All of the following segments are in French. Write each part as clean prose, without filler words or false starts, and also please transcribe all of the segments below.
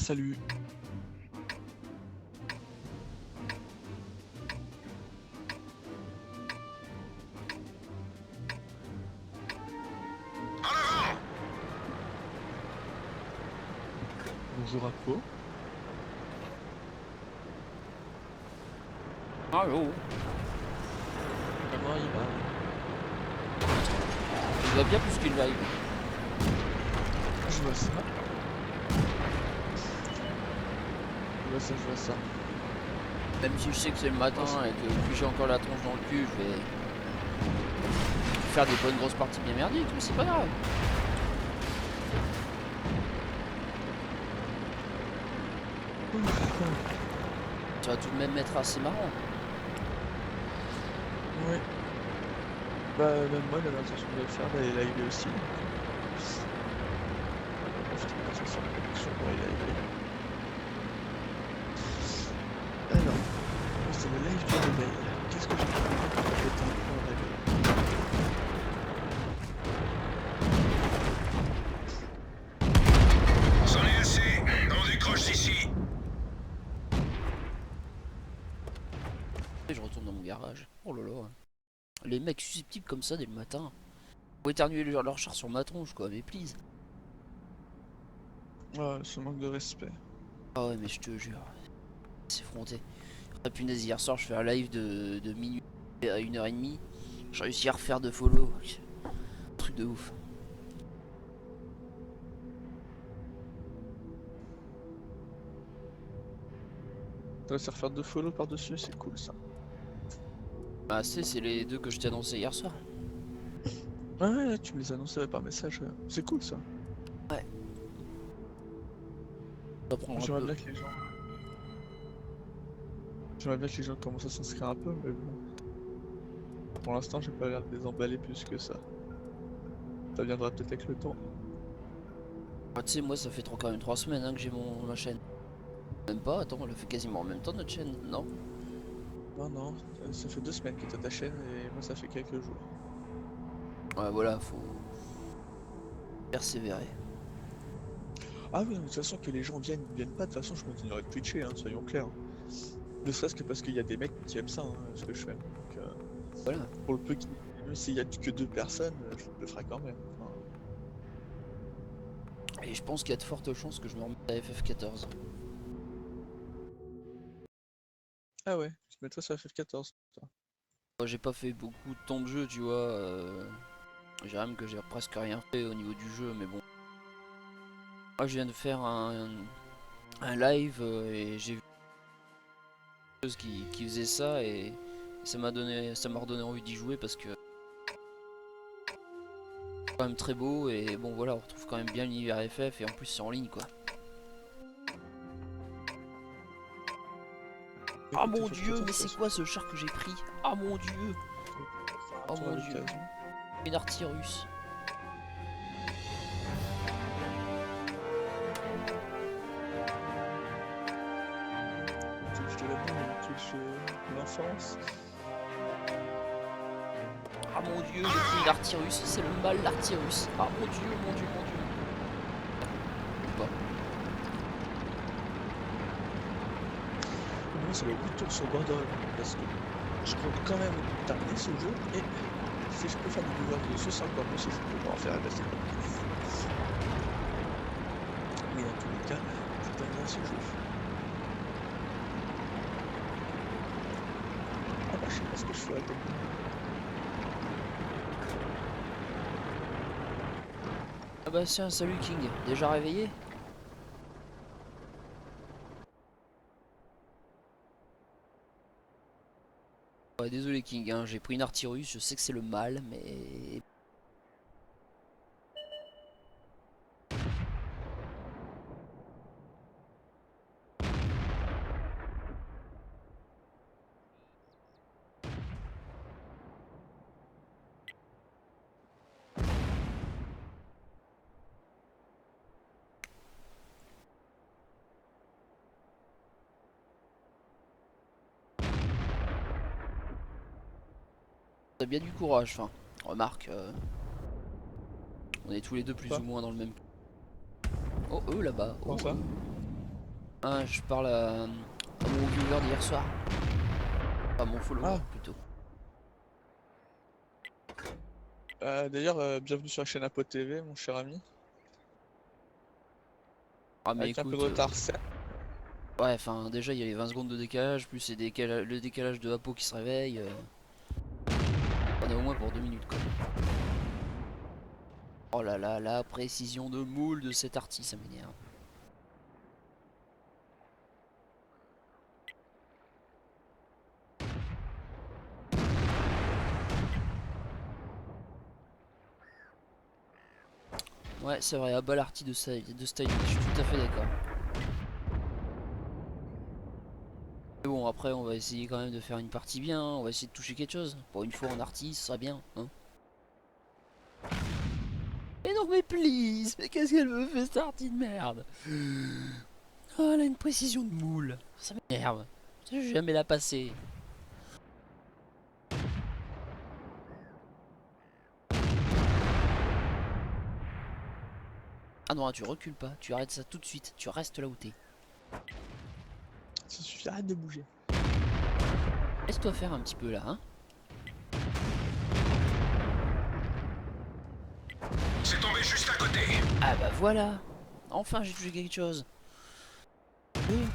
Salut. Bonjour à Po. Allô. Comment il va? Il va bien plus qu'il va. Je vois ça. Je vois ça. Même si je sais que c'est le matin et que puis j'ai encore la tronche dans le cul, je vais faire des bonnes grosses parties bien merdiques, mais c'est pas grave. Ça va tout de même être assez marrant. Ouais. Bah même moi j'avais l'intention de le faire, d'aller live aussi. On va profiter de passer sur la connexion pour aller live. Alors, c'est le live du réveil. Qu'est-ce que j'ai fait pour fêter mon réveil? C'en est assez, on décroche d'ici. Et je retourne dans mon garage. Oh là là. Les mecs susceptibles comme ça dès le matin. Faut éternuer leur char sur ma tronche quoi, mais please. Ouais, ce manque de respect. Ah ouais mais je te jure. C'est fronté. Ah punaise, hier soir je fais un live de minuit à 1h30. J'ai réussi à refaire 2 follow. Truc de ouf. On va se refaire 2 follow par-dessus, c'est cool ça. Bah c'est les deux que je t'ai annoncé hier soir. Ouais, tu me les annonçais par message. C'est cool ça. Ouais. Ça prend un J'aimerais peu. bien que les gens. J'aimerais bien que les gens commencent à s'inscrire un peu, mais bon. Pour l'instant, j'ai pas l'air de les emballer plus que ça. Ça viendra peut-être avec le temps. Ah, tu sais, moi ça fait quand même 3 semaines hein, que j'ai ma chaîne. Même pas, attends, on l'a fait quasiment en même temps notre chaîne, non? Non, non, ça fait 2 semaines que t'as ta chaîne et moi ça fait quelques jours. Ouais, voilà, faut persévérer. Ah oui, de toute façon, que les gens viennent pas, de toute façon, je continuerai de Twitcher, hein, soyons clairs. Ne serait-ce que parce qu'il y a des mecs qui aiment ça, hein, ce que je fais. Donc, Voilà. pour le peu qui. Même s'il y a que 2 personnes, je le ferai quand même. Enfin, Et je pense qu'il y a de fortes chances que je me remette à FF14. Ah ouais, tu te mettrais sur FF14, toi. Moi j'ai pas fait beaucoup de temps de jeu, tu vois. J'ai même que j'ai presque rien fait au niveau du jeu, mais bon. Moi je viens de faire un live et j'ai vu des choses qui faisaient ça et ça m'a redonné envie d'y jouer parce que c'est quand même très beau et bon voilà, on retrouve quand même bien l'univers FF et en plus c'est en ligne quoi. Ah Écoute, mon dieu, FF14, de mais toute c'est façon, quoi ce char que j'ai pris? Ah mon dieu. on va faire un Oh tour à mon dieu. l'occasion. Une Artyrus. Twitch de l'amour, Twitch de l'enfance. Ah mon dieu, j'ai pris une Artyrus, c'est le mal l'Artyrus. Ah mon dieu, mon dieu, mon dieu. Ou pas. Moi, c'est le retour sur Borderlands parce que je compte quand même terminer ce jeu et si je peux faire des devoirs dessus, c'est encore mieux si je peux pas en faire passer. Mais dans tous les cas, je terminerai ce jeu. Ah bah, je sais pas ce que je ferais comme. Ah bah tiens, salut King, déjà réveillé? Ouais, désolé King, hein, j'ai pris une Artyrus, je sais que c'est le mal, mais... T'as bien du courage, enfin, remarque, on est tous les deux plus Quoi? ou moins dans le même... Oh, eux là-bas, Comment oh, ça? Hein, je parle à mon viewer d'hier soir. À mon follower Ah. plutôt. D'ailleurs, bienvenue sur la chaîne Apo TV, mon cher ami. Ah mais Avec un peu écoute, de retard, certes. ouais, enfin déjà il y a les 20 secondes de décalage, plus le décalage de Apo qui se réveille. On est au moins pour 2 minutes quoi. Oh là là, la précision de moule de cet artiste, ça m'énerve. Ouais, c'est vrai, à bas l'arty de style, je suis tout à fait d'accord. Mais bon, après, on va essayer quand même de faire une partie bien, on va essayer de toucher quelque chose. Pour une fois en arty, ce serait bien, hein. Mais non, mais please, mais qu'est-ce qu'elle me fait cette arty de merde? Oh, elle a une précision de moule, ça m'énerve. Je vais jamais la passer. Ah non, tu recules pas, tu arrêtes ça tout de suite, tu restes là où t'es. Ça suffit, arrête de bouger. Laisse-toi faire un petit peu là, hein. C'est tombé juste à côté. Ah bah voilà. Enfin, j'ai touché quelque chose. Oui.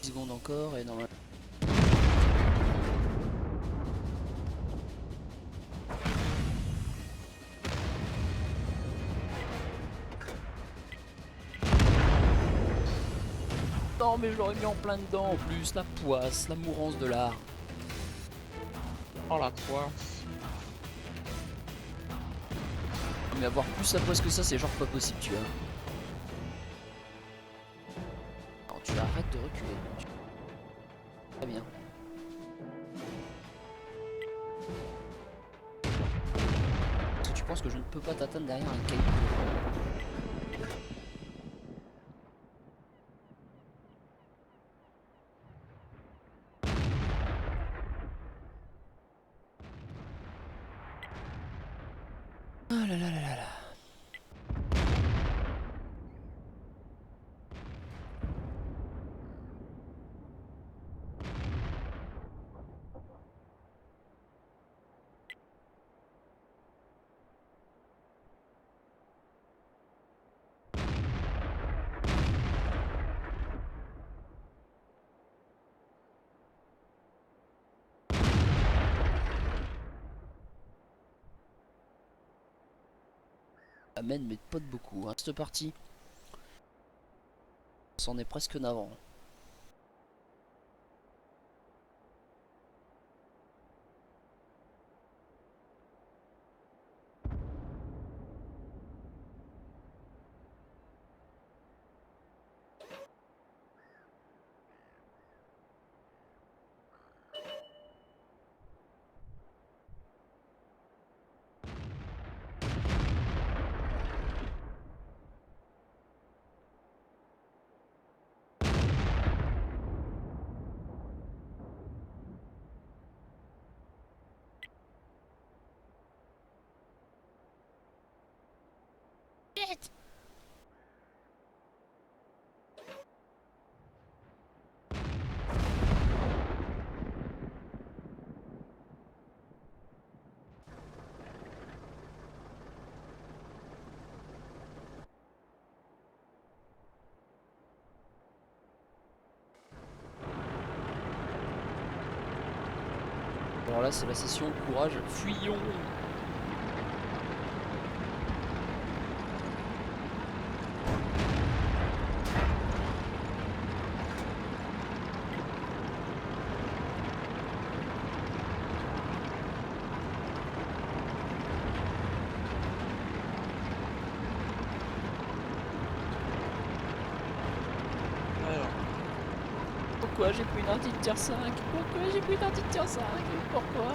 10 secondes encore et normalement. Non mais je l'aurais mis en plein dedans en plus, la poisse, la mourance de l'art. Oh la poisse. Mais avoir plus la poisse que ça, c'est genre pas possible, tu vois. Alors tu arrêtes de reculer. Très bien. Est-ce que tu penses que je ne peux pas t'atteindre derrière un caillou? Ah là là là là là. Amène mais pas de beaucoup, hein. Cette partie, c'en est presque navrant. Alors là, c'est la session courage, fuyons. Alors, Pourquoi j'ai pris une artille de tier 5? Pourquoi j'ai pris une artille de tier 5? Pourquoi?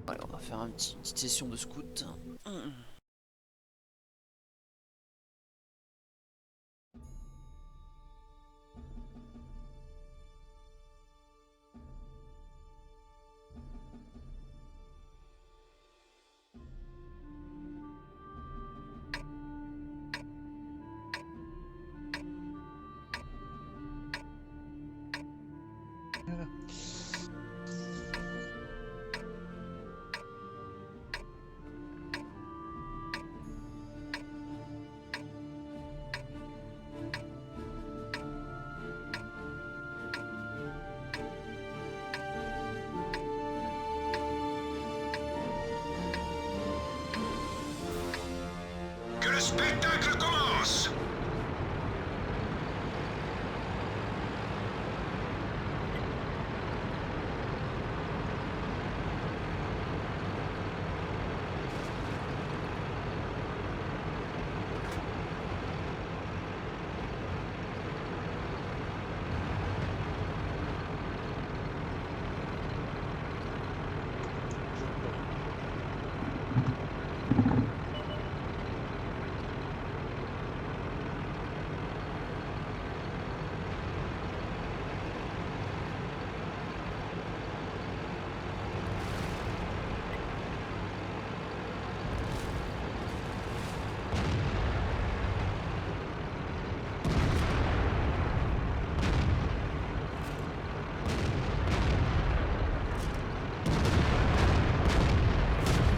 Allez, on va faire une petite session de scout. Voilà. Que le spectacle commence!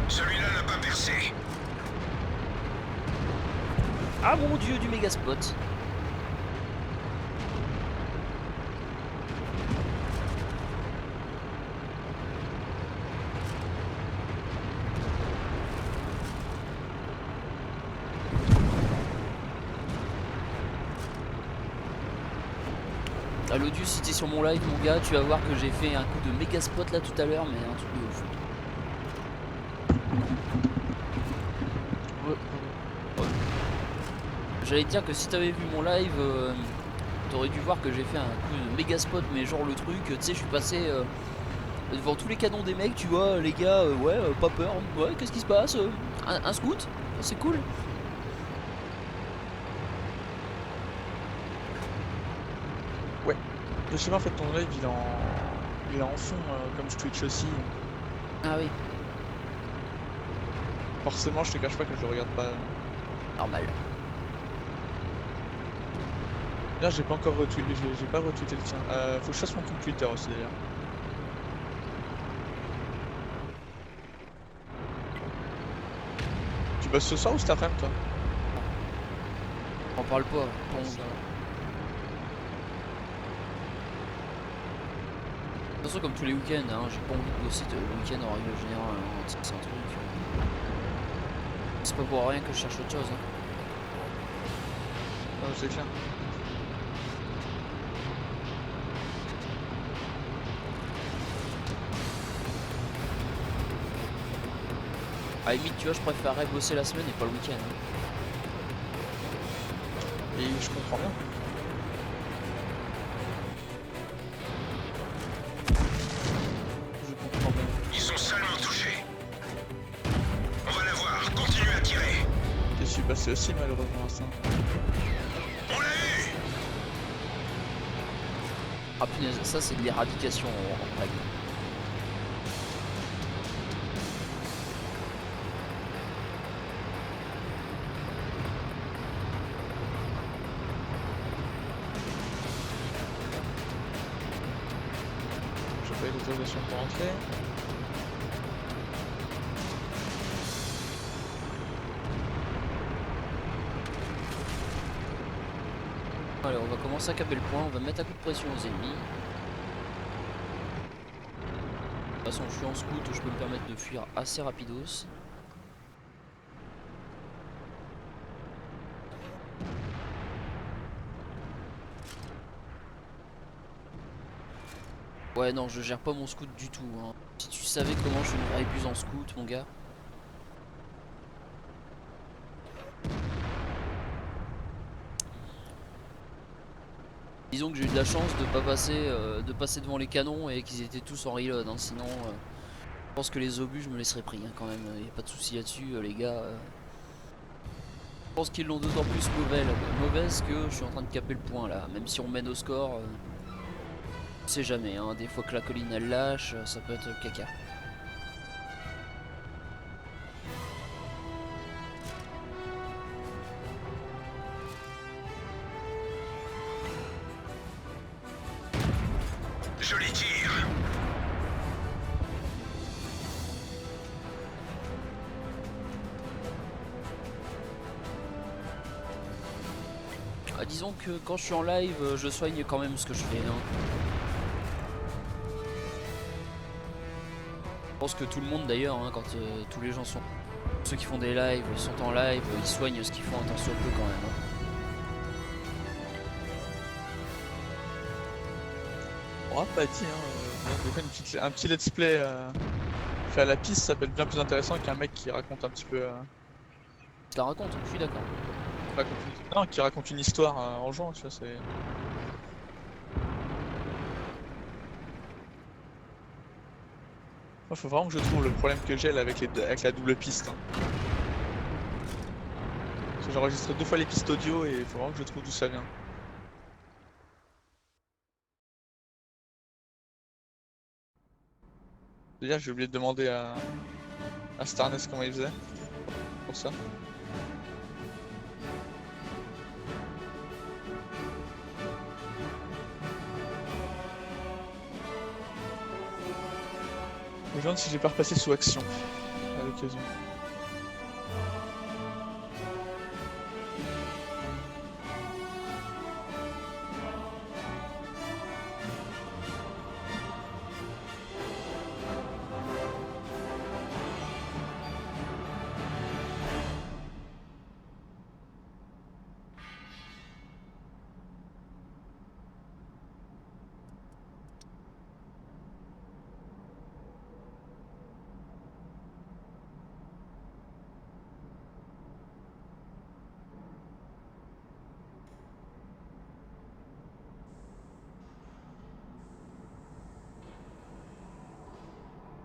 Celui-là n'a pas percé. Ah mon dieu, du méga spot. Ah, l'Odius, si t'es sur mon live, mon gars, tu vas voir que j'ai fait un coup de méga spot là tout à l'heure, mais un truc de ouf. J'allais te dire que si t'avais vu mon live, t'aurais dû voir que j'ai fait un coup de méga spot, mais genre le truc, tu sais, je suis passé devant tous les canons des mecs, tu vois, les gars, ouais, pas peur, ouais, qu'est-ce qui se passe, un scout, c'est cool. Je sais pas, en fait, ton live il est en fond, comme je Twitch aussi. Ah oui, Forcément, je te cache pas que je le regarde pas. normal. Là, j'ai pas encore retweeté, j'ai pas retweeté le tien. Faut que je fasse mon compte Twitter aussi d'ailleurs. Tu bosses ce soir ou cet après-midi, toi? On parle pas, bon, de toute façon, comme tous les week-ends, hein, j'ai pas envie de bosser le week-end en règle générale, hein, c'est un truc. C'est pas pour rien que je cherche autre chose. Hein. Non, c'est clair. À la limite, tu vois, je préférerais bosser la semaine et pas le week-end. Hein. Et je comprends bien. Je comprends bien. Ils sont salement touchés. On va la voir. Continue à tirer. Je suis passé aussi malheureusement à ça. On l'a eu. Ah punaise, ça c'est de l'éradication en règle. J'ai pas eu d'autorisation pour entrer. Allez, on va commencer à caper le point, on va mettre un coup de pression aux ennemis. De toute façon, je suis en scout, je peux me permettre de fuir assez rapidos. Ouais, non, je gère pas mon scout du tout. Hein. Si tu savais comment je me rébuse en scout, mon gars. Disons que j'ai eu de la chance de pas passer, de passer devant les canons et qu'ils étaient tous en reload. Hein. Sinon, Je pense que les obus, je me laisserai pris hein, quand même. Y a pas de souci là-dessus, les gars. Je pense qu'ils l'ont d'autant plus mauvaise que je suis en train de caper le point là. Même si on mène au score, on sait jamais. Hein. Des fois que la colline elle lâche, ça peut être caca. Joli tir. Ah, disons que quand je suis en live, je soigne quand même ce que je fais. Hein. Je pense que tout le monde d'ailleurs, hein, quand tous les gens sont... Ceux qui font des lives sont en live, ils soignent ce qu'ils font un tant soit peu quand même. Hein. On pas dit, hein, des fois, un petit let's play fait à la piste, ça peut être bien plus intéressant qu'un mec qui raconte un petit peu. Je la raconte, je suis d'accord. Non, qui raconte une histoire en jouant, tu vois, c'est. Moi, faut vraiment que je trouve le problème que j'ai là avec la double piste. Hein. Parce que j'enregistre 2 fois les pistes audio et il faut vraiment que je trouve d'où ça vient. Déjà, j'ai oublié de demander à Starness comment il faisait pour ça. Je me demande si j'ai pas repassé sous action à l'occasion.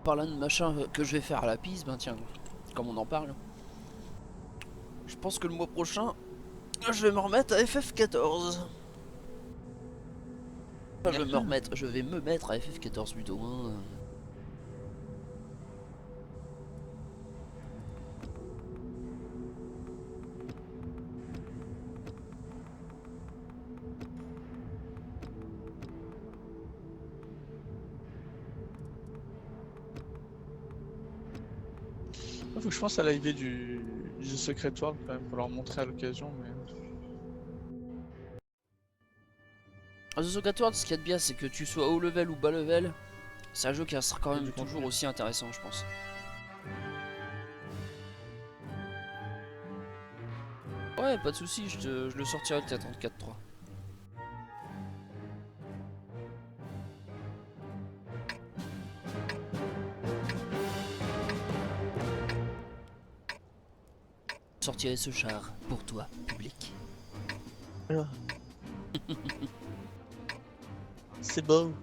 Parlant de machin que je vais faire à la piste, ben tiens, comme on en parle, je pense que le mois prochain, je vais me remettre à FF14. Enfin, je vais me mettre à FF14 plutôt. Hein. Faut que je pense à l'arrivée du Secret World quand même pour leur montrer à l'occasion. Mais... The Secret World, ce qu'il y a de bien, c'est que tu sois haut level ou bas level, c'est un jeu qui sera quand même toujours aussi intéressant, je pense. Ouais, pas de soucis, je le sortirai peut-être en 4-3. Je sortirai ce char pour toi, public. Alors. C'est beau. En avant.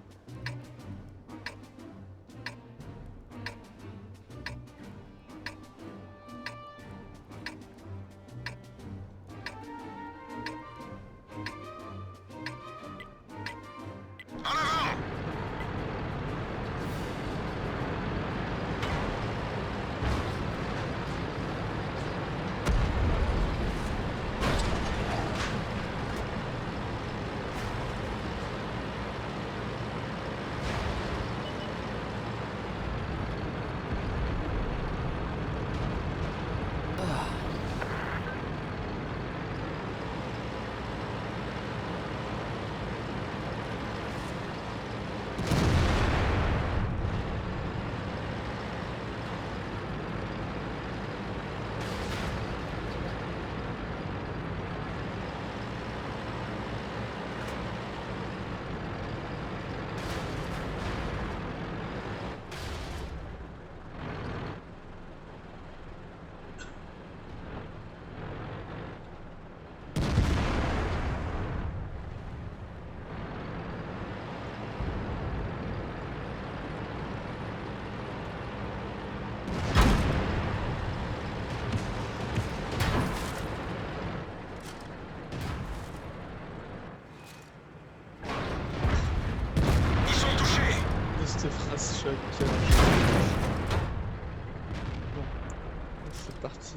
c'est parti.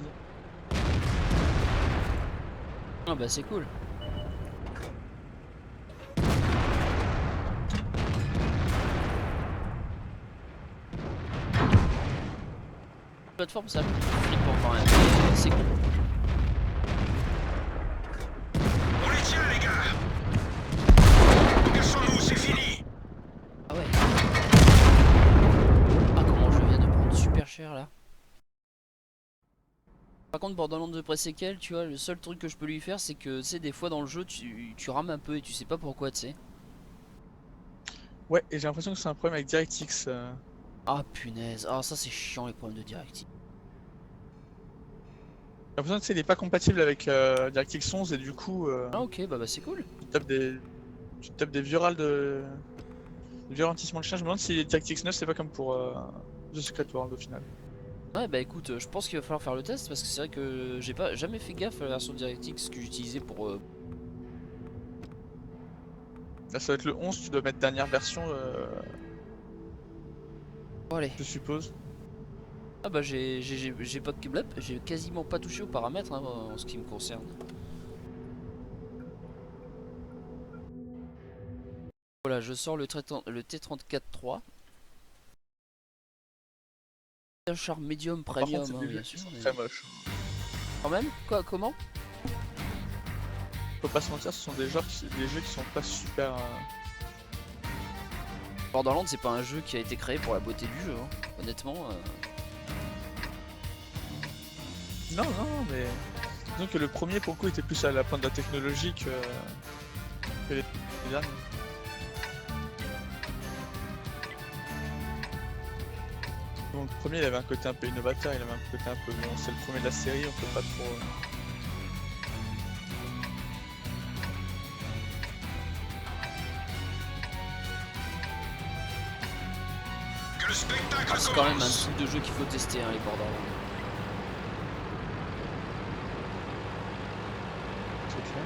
Ah bah c'est cool. Plateforme ça flippant quand même, mais c'est cool. On les tient, les gars. Cassons-nous, c'est fini. Ah ouais. Ah comment je viens de prendre super cher là. Par contre Borderlands de pré-séquel, tu vois, le seul truc que je peux lui faire c'est que tu sais des fois dans le jeu tu rames un peu et tu sais pas pourquoi tu sais. Ouais, et j'ai l'impression que c'est un problème avec DirectX. Ah punaise, ah ça c'est chiant les problèmes de DirectX. J'ai l'impression que tu sais, il est pas compatible avec DirectX 11 et du coup, Ah ok bah c'est cool. tu tapes des vieux râles de vieux ralentissements de chien. Je me demande si DirectX 9 c'est pas comme pour The Secret World au final. Ouais bah écoute, je pense qu'il va falloir faire le test parce que c'est vrai que j'ai pas jamais fait gaffe à la version DirectX que j'utilisais pour... Là, ça va être le 11, tu dois mettre dernière version, Bon, allez. je suppose. Ah bah j'ai pas de câble, j'ai quasiment pas touché aux paramètres hein, en ce qui me concerne. Voilà, je sors le T34-3. Un char medium Par premium, contre, c'est hein, des bien jeux qui sûr. sont Mais... très moches. Quand même. Quoi, comment? Faut pas se mentir, ce sont des jeux qui sont pas super. Borderlands c'est pas un jeu qui a été créé pour la beauté du jeu, hein. Honnêtement. Non, non, mais disons que le premier pour le coup était plus à la pointe de la technologie que les derniers. Donc le premier il avait un côté un peu innovateur, il avait un côté un peu bon, c'est le premier de la série, on peut pas trop. Que le spectacle C'est quand même un commence. type de jeu qu'il faut tester, hein, les Borderlands. C'est clair.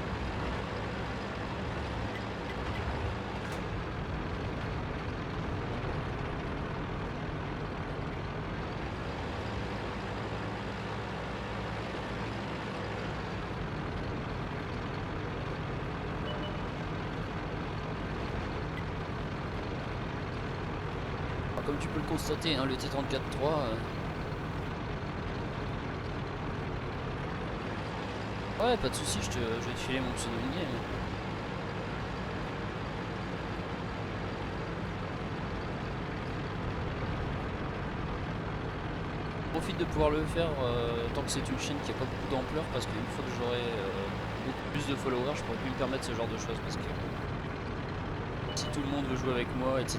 Alors, comme tu peux le constater, hein, le T34-3... Ouais, pas de soucis, je vais te filer mon pseudo in-game. Profite de pouvoir le faire tant que c'est une chaîne qui a pas beaucoup d'ampleur parce qu'une fois que j'aurai beaucoup plus de followers, je pourrai plus me permettre ce genre de choses parce que si tout le monde veut jouer avec moi, etc.,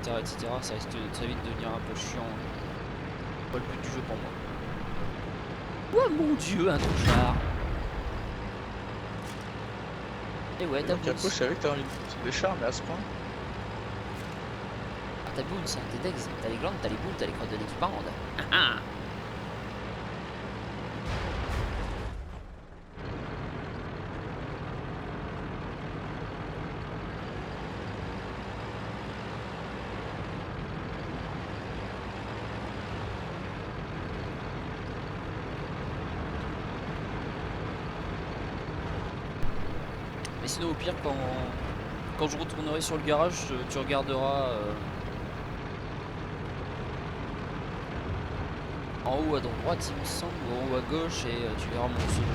ça risque très vite de devenir un peu chiant. C'est pas le but du jeu pour moi. Oh mon dieu, un touchard! Et ouais, t'as Donc Capo, je Boons. savais que t'avais envie de pousser des chars, mais à ce point. Ah, t'as Boons, hein, t'es Dex, t'as les glandes, t'as les boules, t'as les crottes de nez qui pendent. Ah ah. Mais sinon au pire quand je retournerai sur le garage, tu regarderas en haut à droite il me semble, ou en haut à gauche et tu verras mon pseudo.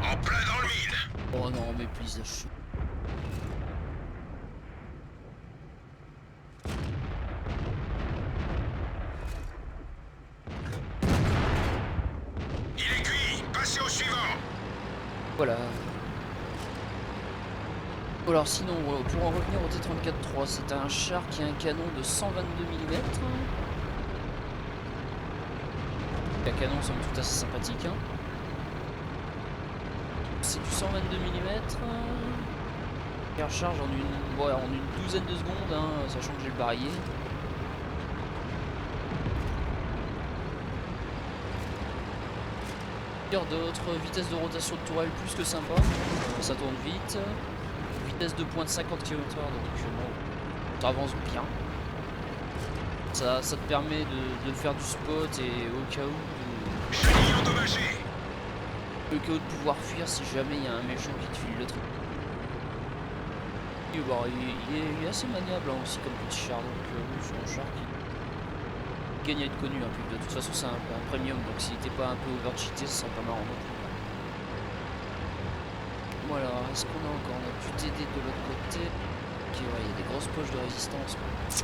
En plein dans le mille. Oh non mais please de chou. Il est cuit. Passez au suivant. Voilà. Alors sinon pour en revenir au T34-3, c'est un char qui a un canon de 122 mm. La canon somme toute assez sympathique. Hein. C'est du 122 mm. Qui recharge en une douzaine de secondes, hein, sachant que j'ai le barillet. D'autres, vitesse de rotation de tourelle plus que sympa, ça tourne vite, vitesse de pointe 50 km/h, donc bon, ça avance bien. Ça te permet de faire du spot et au cas où Chenille endommagée. de pouvoir fuir si jamais il y a un méchant qui te file le truc. Et bon, il est assez maniable hein, aussi comme petit char, donc c'est un char qui gagne à être connu, hein, puis de toute façon c'est un premium, donc s'il n'était pas un peu overcheaté, ce serait pas marrant non plus. Voilà, est-ce qu'on a encore? On a pu TD de l'autre côté. Ok, ouais, il y a des grosses poches de résistance. Quoi. Est-ce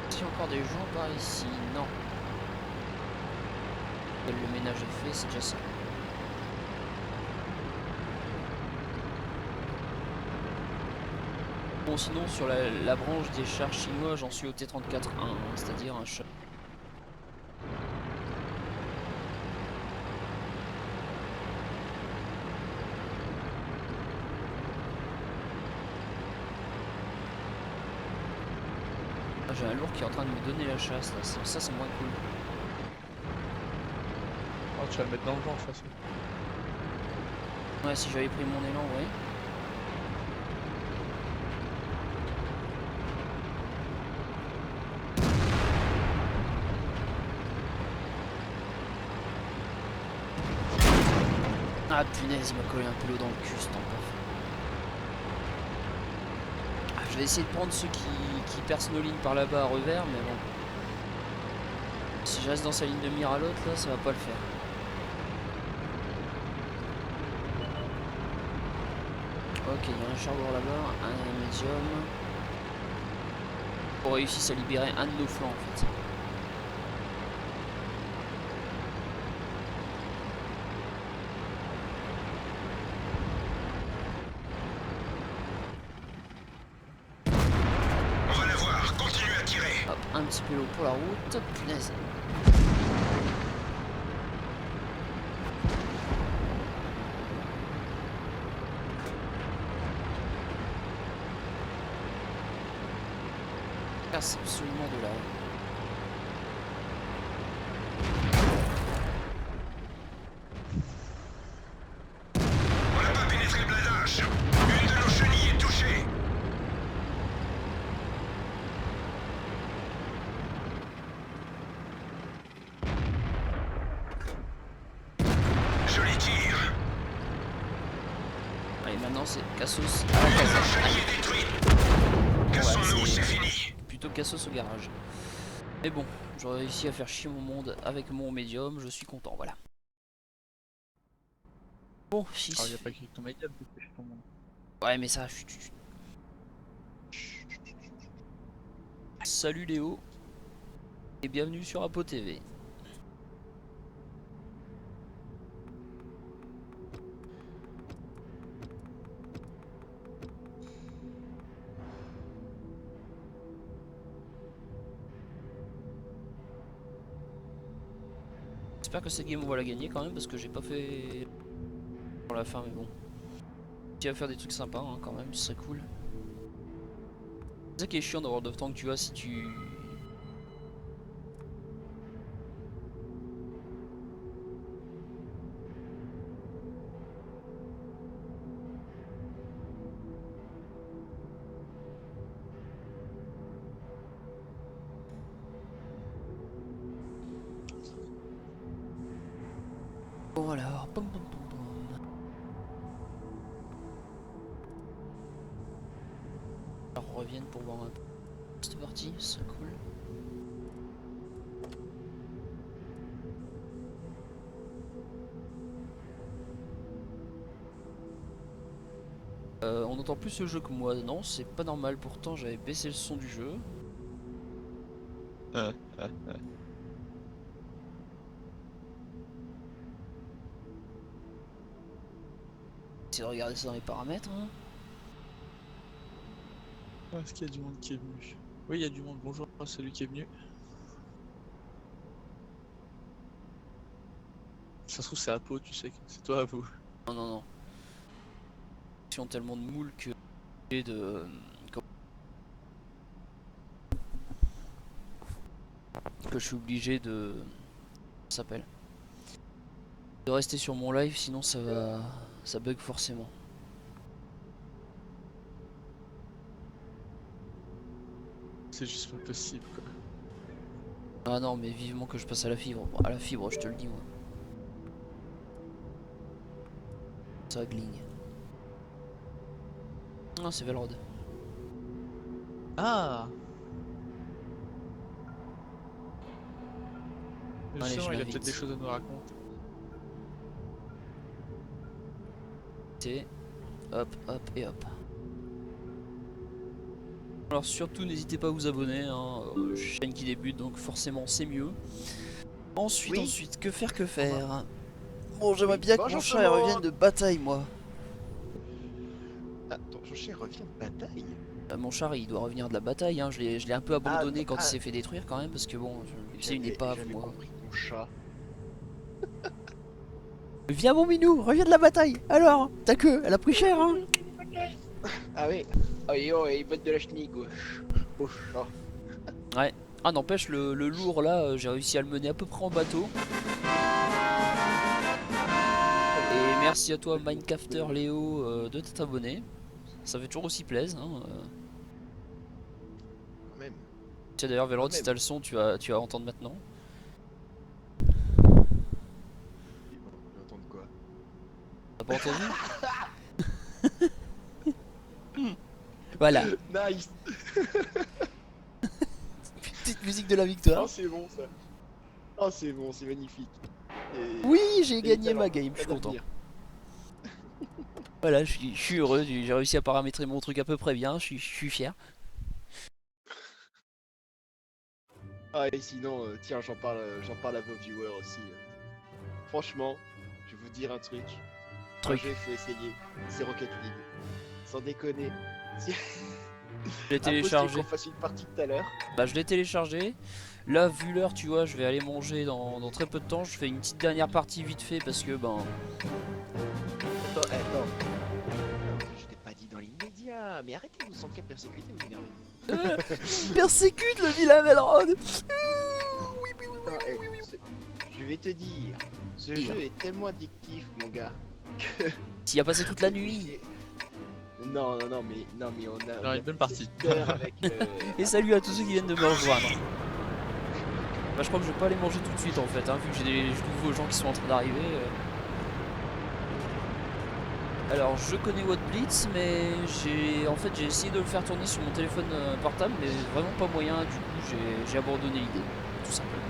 qu'il y a encore des gens par ici? Non. Le ménage est fait, c'est déjà ça. Bon, sinon sur la branche des chars chinois, j'en suis au T-34-1, hein, c'est-à-dire un char. Ah, j'ai un lourd qui est en train de me donner la chasse, là. Ça c'est moins cool. Oh, tu vas le mettre dans le vent de toute façon. Ouais, si j'avais pris mon élan, ouais. Ah punaise, il m'a collé un peu l'eau dans le cul ce temps. Ah, je vais essayer de prendre ceux qui percent nos lignes par là-bas à revers, mais bon. Si je reste dans sa ligne de mire à l'autre, là, ça va pas le faire. Ok, il y a un char lourd là-bas, un médium. On réussit à libérer un de nos flancs en fait. On va la voir, continue à tirer. Hop, un petit peu l'eau pour la route. Punaise. C'est absolument de là. On n'a pas pénétré le blindage. Une de nos chenilles est touchée. Joli tir. Allez, maintenant c'est Cassos à Une la de nos caserne. chenilles est détruite. Cassons-nous, c'est fini. Plutôt Cassos au garage. Mais bon, j'aurais réussi à faire chier mon monde avec mon médium, je suis content, voilà. Bon, 6. Alors, il n'y a pas écrit ton médium, c'est chez ton monde. Ouais, mais ça, Salut Léo, et bienvenue sur Apo TV. J'espère que cette game on va la gagner quand même parce que j'ai pas fait pour la fin, mais bon. Tu vas faire des trucs sympas hein, quand même, ce serait cool. C'est ça qui est chiant dans World of Tanks, tu vois, si tu... Bon alors, pom pom pom pom. Alors on revienne pour voir un peu. C'est parti, c'est cool. On entend plus ce jeu que moi, non c'est pas normal, pourtant j'avais baissé le son du jeu. essayer de regarder ça dans les paramètres. Hein. Est-ce qu'il y a du monde qui est venu? Oui, il y a du monde. Bonjour à celui qui est venu. Ça se trouve, c'est Apo, tu sais. C'est toi, Apo. Non, non, non. Ils ont tellement de moules que de que je suis obligé de ça s'appelle de rester sur mon live, sinon ça bug forcément. C'est juste pas possible, quoi. Ah non, mais vivement que je passe à la fibre. Bon, à la fibre, je te le dis moi. Ça gligne. Non, c'est Velrod. Ah! Allez, Justement, je il a l'invite. peut-être des choses à nous raconter. Hop, hop et hop. Alors surtout n'hésitez pas à vous abonner, hein. Chaîne qui débute donc forcément c'est mieux. Ensuite, Oui. ensuite, que faire? Bon, j'aimerais Oui, bien que bonjour mon tout chat le monde. revienne de bataille moi. Ah, ton chien revient de bataille. Mon char il doit revenir de la bataille, hein. Je l'ai un peu abandonné quand il ah. s'est fait détruire quand même parce que bon, c'est une épave J'avais moi. compris ton chat. Viens mon minou, reviens de la bataille. Alors, ta queue, elle a pris cher hein. Ah oui. Oh, il botte de la chenille gauche. Au chat. Ah n'empêche le lourd là, j'ai réussi à le mener à peu près en bateau. Et merci à toi Minecrafter Léo de t'être abonné. Ça fait toujours aussi plaisir. Hein. Quand même. Tiens d'ailleurs Velrod, Quand si même. t'as le son, tu vas entendre maintenant. Et bon, on va entendre quoi? T'as pas entendu? Voilà, Nice. petite musique de la victoire. Oh, c'est bon ça. Oh, c'est bon, c'est magnifique. Et- Oui, j'ai et gagné talent, ma game, je suis pas content. d'avenir. Voilà, je suis heureux, j'ai réussi à paramétrer mon truc à peu près bien, je suis fier. Ah, et sinon, tiens, j'en parle à vos viewers aussi. Franchement, je vais vous dire un truc. Un jeu, il faut essayer. C'est Rocket League. Sans déconner. Si... Je l'ai téléchargé. qu'on fasse une partie tout à l'heure. Bah je l'ai téléchargé. Là vu l'heure tu vois je vais aller manger dans très peu de temps. Je fais une petite dernière partie vite fait parce que ben Attends. Je t'ai pas dit dans l'immédiat. Mais arrêtez de vous sentir persécuté, vous m'énervez. persécute le vilain Velrod. Non, je vais te dire. Ce Dire. jeu est tellement addictif, mon gars. S'il a passé toute la nuit. Non, mais on a. Non, une bonne partie. Avec, Et salut à tous ceux qui viennent de me rejoindre. Bah je crois que je vais pas aller manger tout de suite en fait hein, vu que j'ai des nouveaux gens qui sont en train d'arriver. Alors je connais What Blitz mais j'ai essayé de le faire tourner sur mon téléphone portable mais vraiment pas moyen, du coup j'ai abandonné l'idée tout simplement.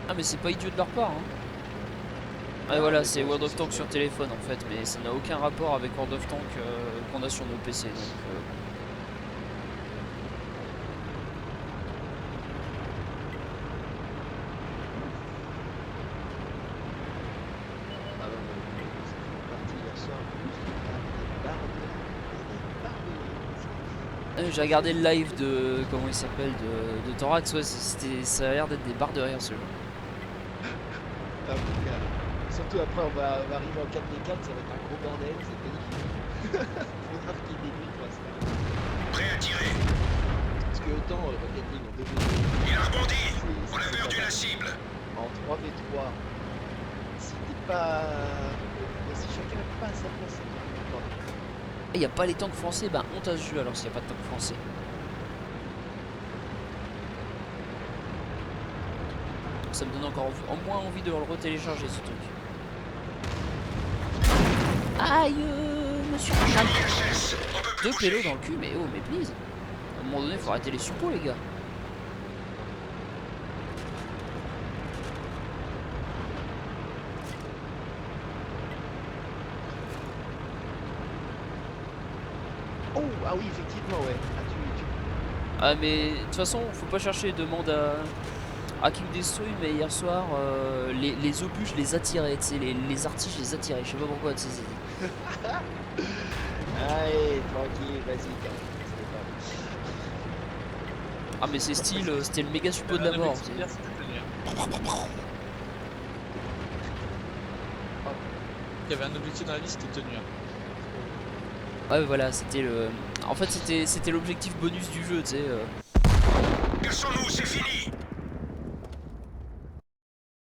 Ah mais c'est pas idiot de leur part hein. Ah voilà, c'est World of Tanks sur téléphone en fait, mais ça n'a aucun rapport avec World of Tanks qu'on a sur nos PC. Donc, Ah non, mais c'est parti hier soir. j'ai regardé le live de comment il s'appelle de Thorax, ouais, ça a l'air d'être des barres de rire ce jeu. Ah, mon gars. Surtout après, on va arriver en 4v4, ça va être un gros bordel, c'est magnifique. Faudra qu'il y ait des nuits pour ça. Prêt à tirer. Parce que autant Rocket League en 2v2, Il a rebondi. c'est- On a c'est perdu pas la mal. cible. En 3v3, si t'es pas. Si chacun n'a pas sa place, c'est pas grave. Et y a pas les tanks français, ben honte à ce jeu alors s'il y a pas de tanks français. Ça me donne encore en moins envie de le retélécharger ce truc. Aïe monsieur Chat. IHS, on peut plus Deux pélos bouger. dans le cul, mais oh mais please. À un moment donné faut arrêter les suppos les gars. Oh, ah oui, effectivement, ouais. Ah, Ah mais de toute façon faut pas chercher demande à Hacking Destroy, mais hier soir, les obus, je les attirais, tu sais, les artis, je les attirais, je sais pas pourquoi, tu sais. Allez, tranquille, vas-y, Ah, mais c'est style, c'était le méga suppo de la mort, tu sais. Hier, c'était tenir. Il y avait un objectif dans la vie, c'était tenir. Ouais, voilà, c'était le. En fait, c'était l'objectif bonus du jeu, tu sais. Cassons-nous, c'est fini.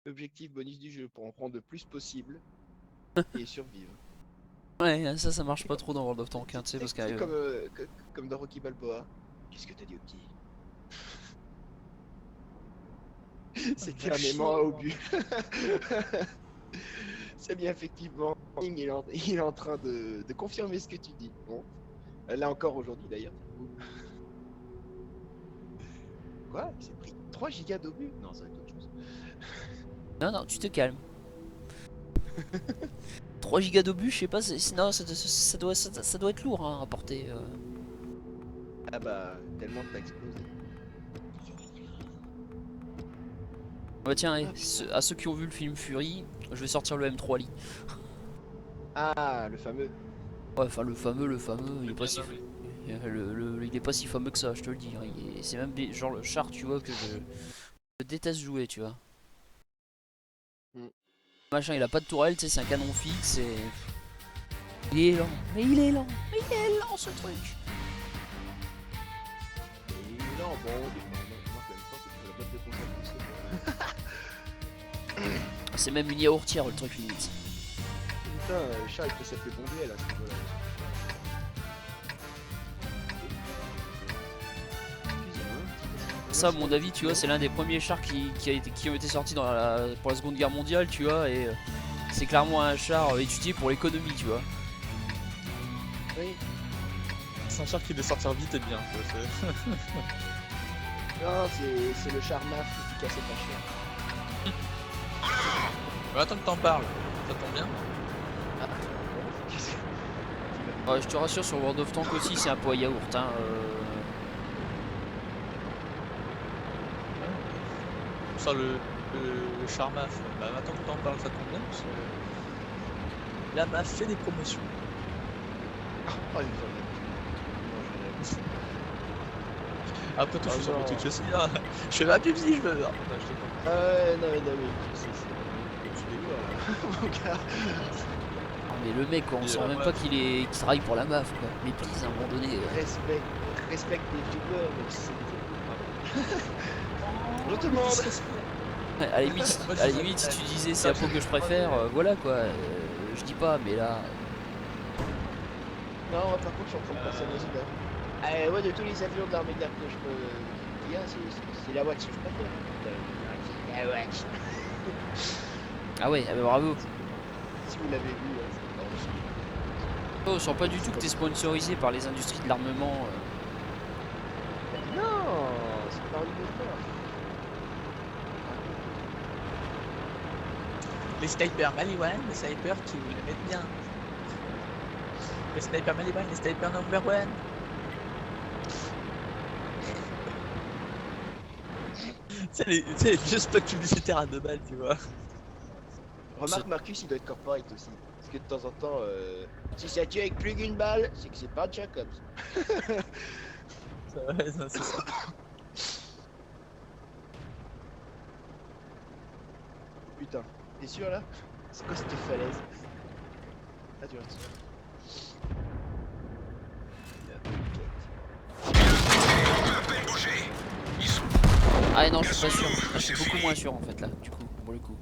Objectif bonus du jeu pour en prendre le plus possible et survivre. Ouais, ça marche pas trop dans World of Tanks, hein, tu sais, parce C'est que. comme dans Rocky Balboa. Qu'est-ce que t'as dit au petit? C'était un aimant à obus. C'est bien, effectivement. Il est en train de confirmer ce que tu dis. Bon. Là encore aujourd'hui d'ailleurs. Quoi? Il s'est pris 3 gigas d'obus? Non, ça va être autre chose. Non, non, tu te calmes. 3 gigas d'obus, je sais pas, non, ça doit être lourd hein, à porter. Ah bah, tellement que t'as explosé. Bah tiens, à ceux qui ont vu le film Fury, je vais sortir le M3 Li. Ah, le fameux. Ouais, enfin le fameux, il est pas si... nommé. il est pas si fameux que ça, je te le dis. Hein. C'est même genre le char, tu vois, que je déteste jouer, tu vois. Mm. Machin, il a pas de tourelle, tu sais, c'est un canon fixe et... Il est lent, mais il est lent, mais il est lent ce truc. Et non, bon, remarque en même temps que tu fais la boîte de conserve. C'est même une yaourtière le truc limite. Putain, le chat il peut s'appeler Bondé là, ce niveau-là. Ça, à mon avis, tu vois, c'est l'un des premiers chars qui ont été sortis pour la Seconde Guerre mondiale, tu vois, et c'est clairement un char étudié pour l'économie, tu vois. Oui. C'est un char qui doit sortir vite et bien. Quoi. Non, c'est le char MAF efficace et pas cher. Mais attends que t'en parles, ça tombe bien. Ah, qu'est-ce que... Ouais, je te rassure, sur World of Tanks aussi, c'est un peu à yaourt, hein. Ça, le char MAF, bah attends que t'en parles, ça tombe bien. Parce que la MAF fait des promotions. Oh, il faut Après, tout, je Ah suis sur non. mon Twitch aussi. Hein. Je fais ma pub si je veux. Non, je déconne. non, mais c'est tu dégoûtes, mon gars. Ah, mais le mec, quoi, on Et sent la même MAF. pas qu'il travaille pour la MAF, quoi. Mais please, à un moment donné. Respecte les youtubeurs, même si c'est... Bonjour tout le monde. Ouais, à la limite, si tu disais c'est un peu que je préfère, voilà quoi. Je dis pas, mais là. Non, par contre, je suis en train de personnaliser là. Ouais, de tous les avions de l'armée de l'air que je peux dire, c'est la Watch que je préfère. La Watch. Ah ouais, ah bah bravo. Si vous l'avez vu, c'est Oh, on sent pas du tout que t'es sponsorisé par les industries de l'armement. Non, c'est pas une histoire. Les snipers Maliwan, les snipers qui vous les mettent bien. Les snipers Maliwan, les snipers number one. Tu sais, les vieux spots publicitaires à 2 balles, tu vois. Remarque, Marcus, il doit être corporate aussi. Parce que de temps en temps, si ça tue avec plus qu'une balle, c'est que c'est pas Jacobs. Ouais, non, c'est ça. Putain, t'es sûr là? C'est quoi cette falaise? Ah, tu vois. On peut à peine bouger. Ils sont... Ah non, je suis pas sûr. Là, je suis beaucoup moins sûr en fait là, du coup, pour le coup.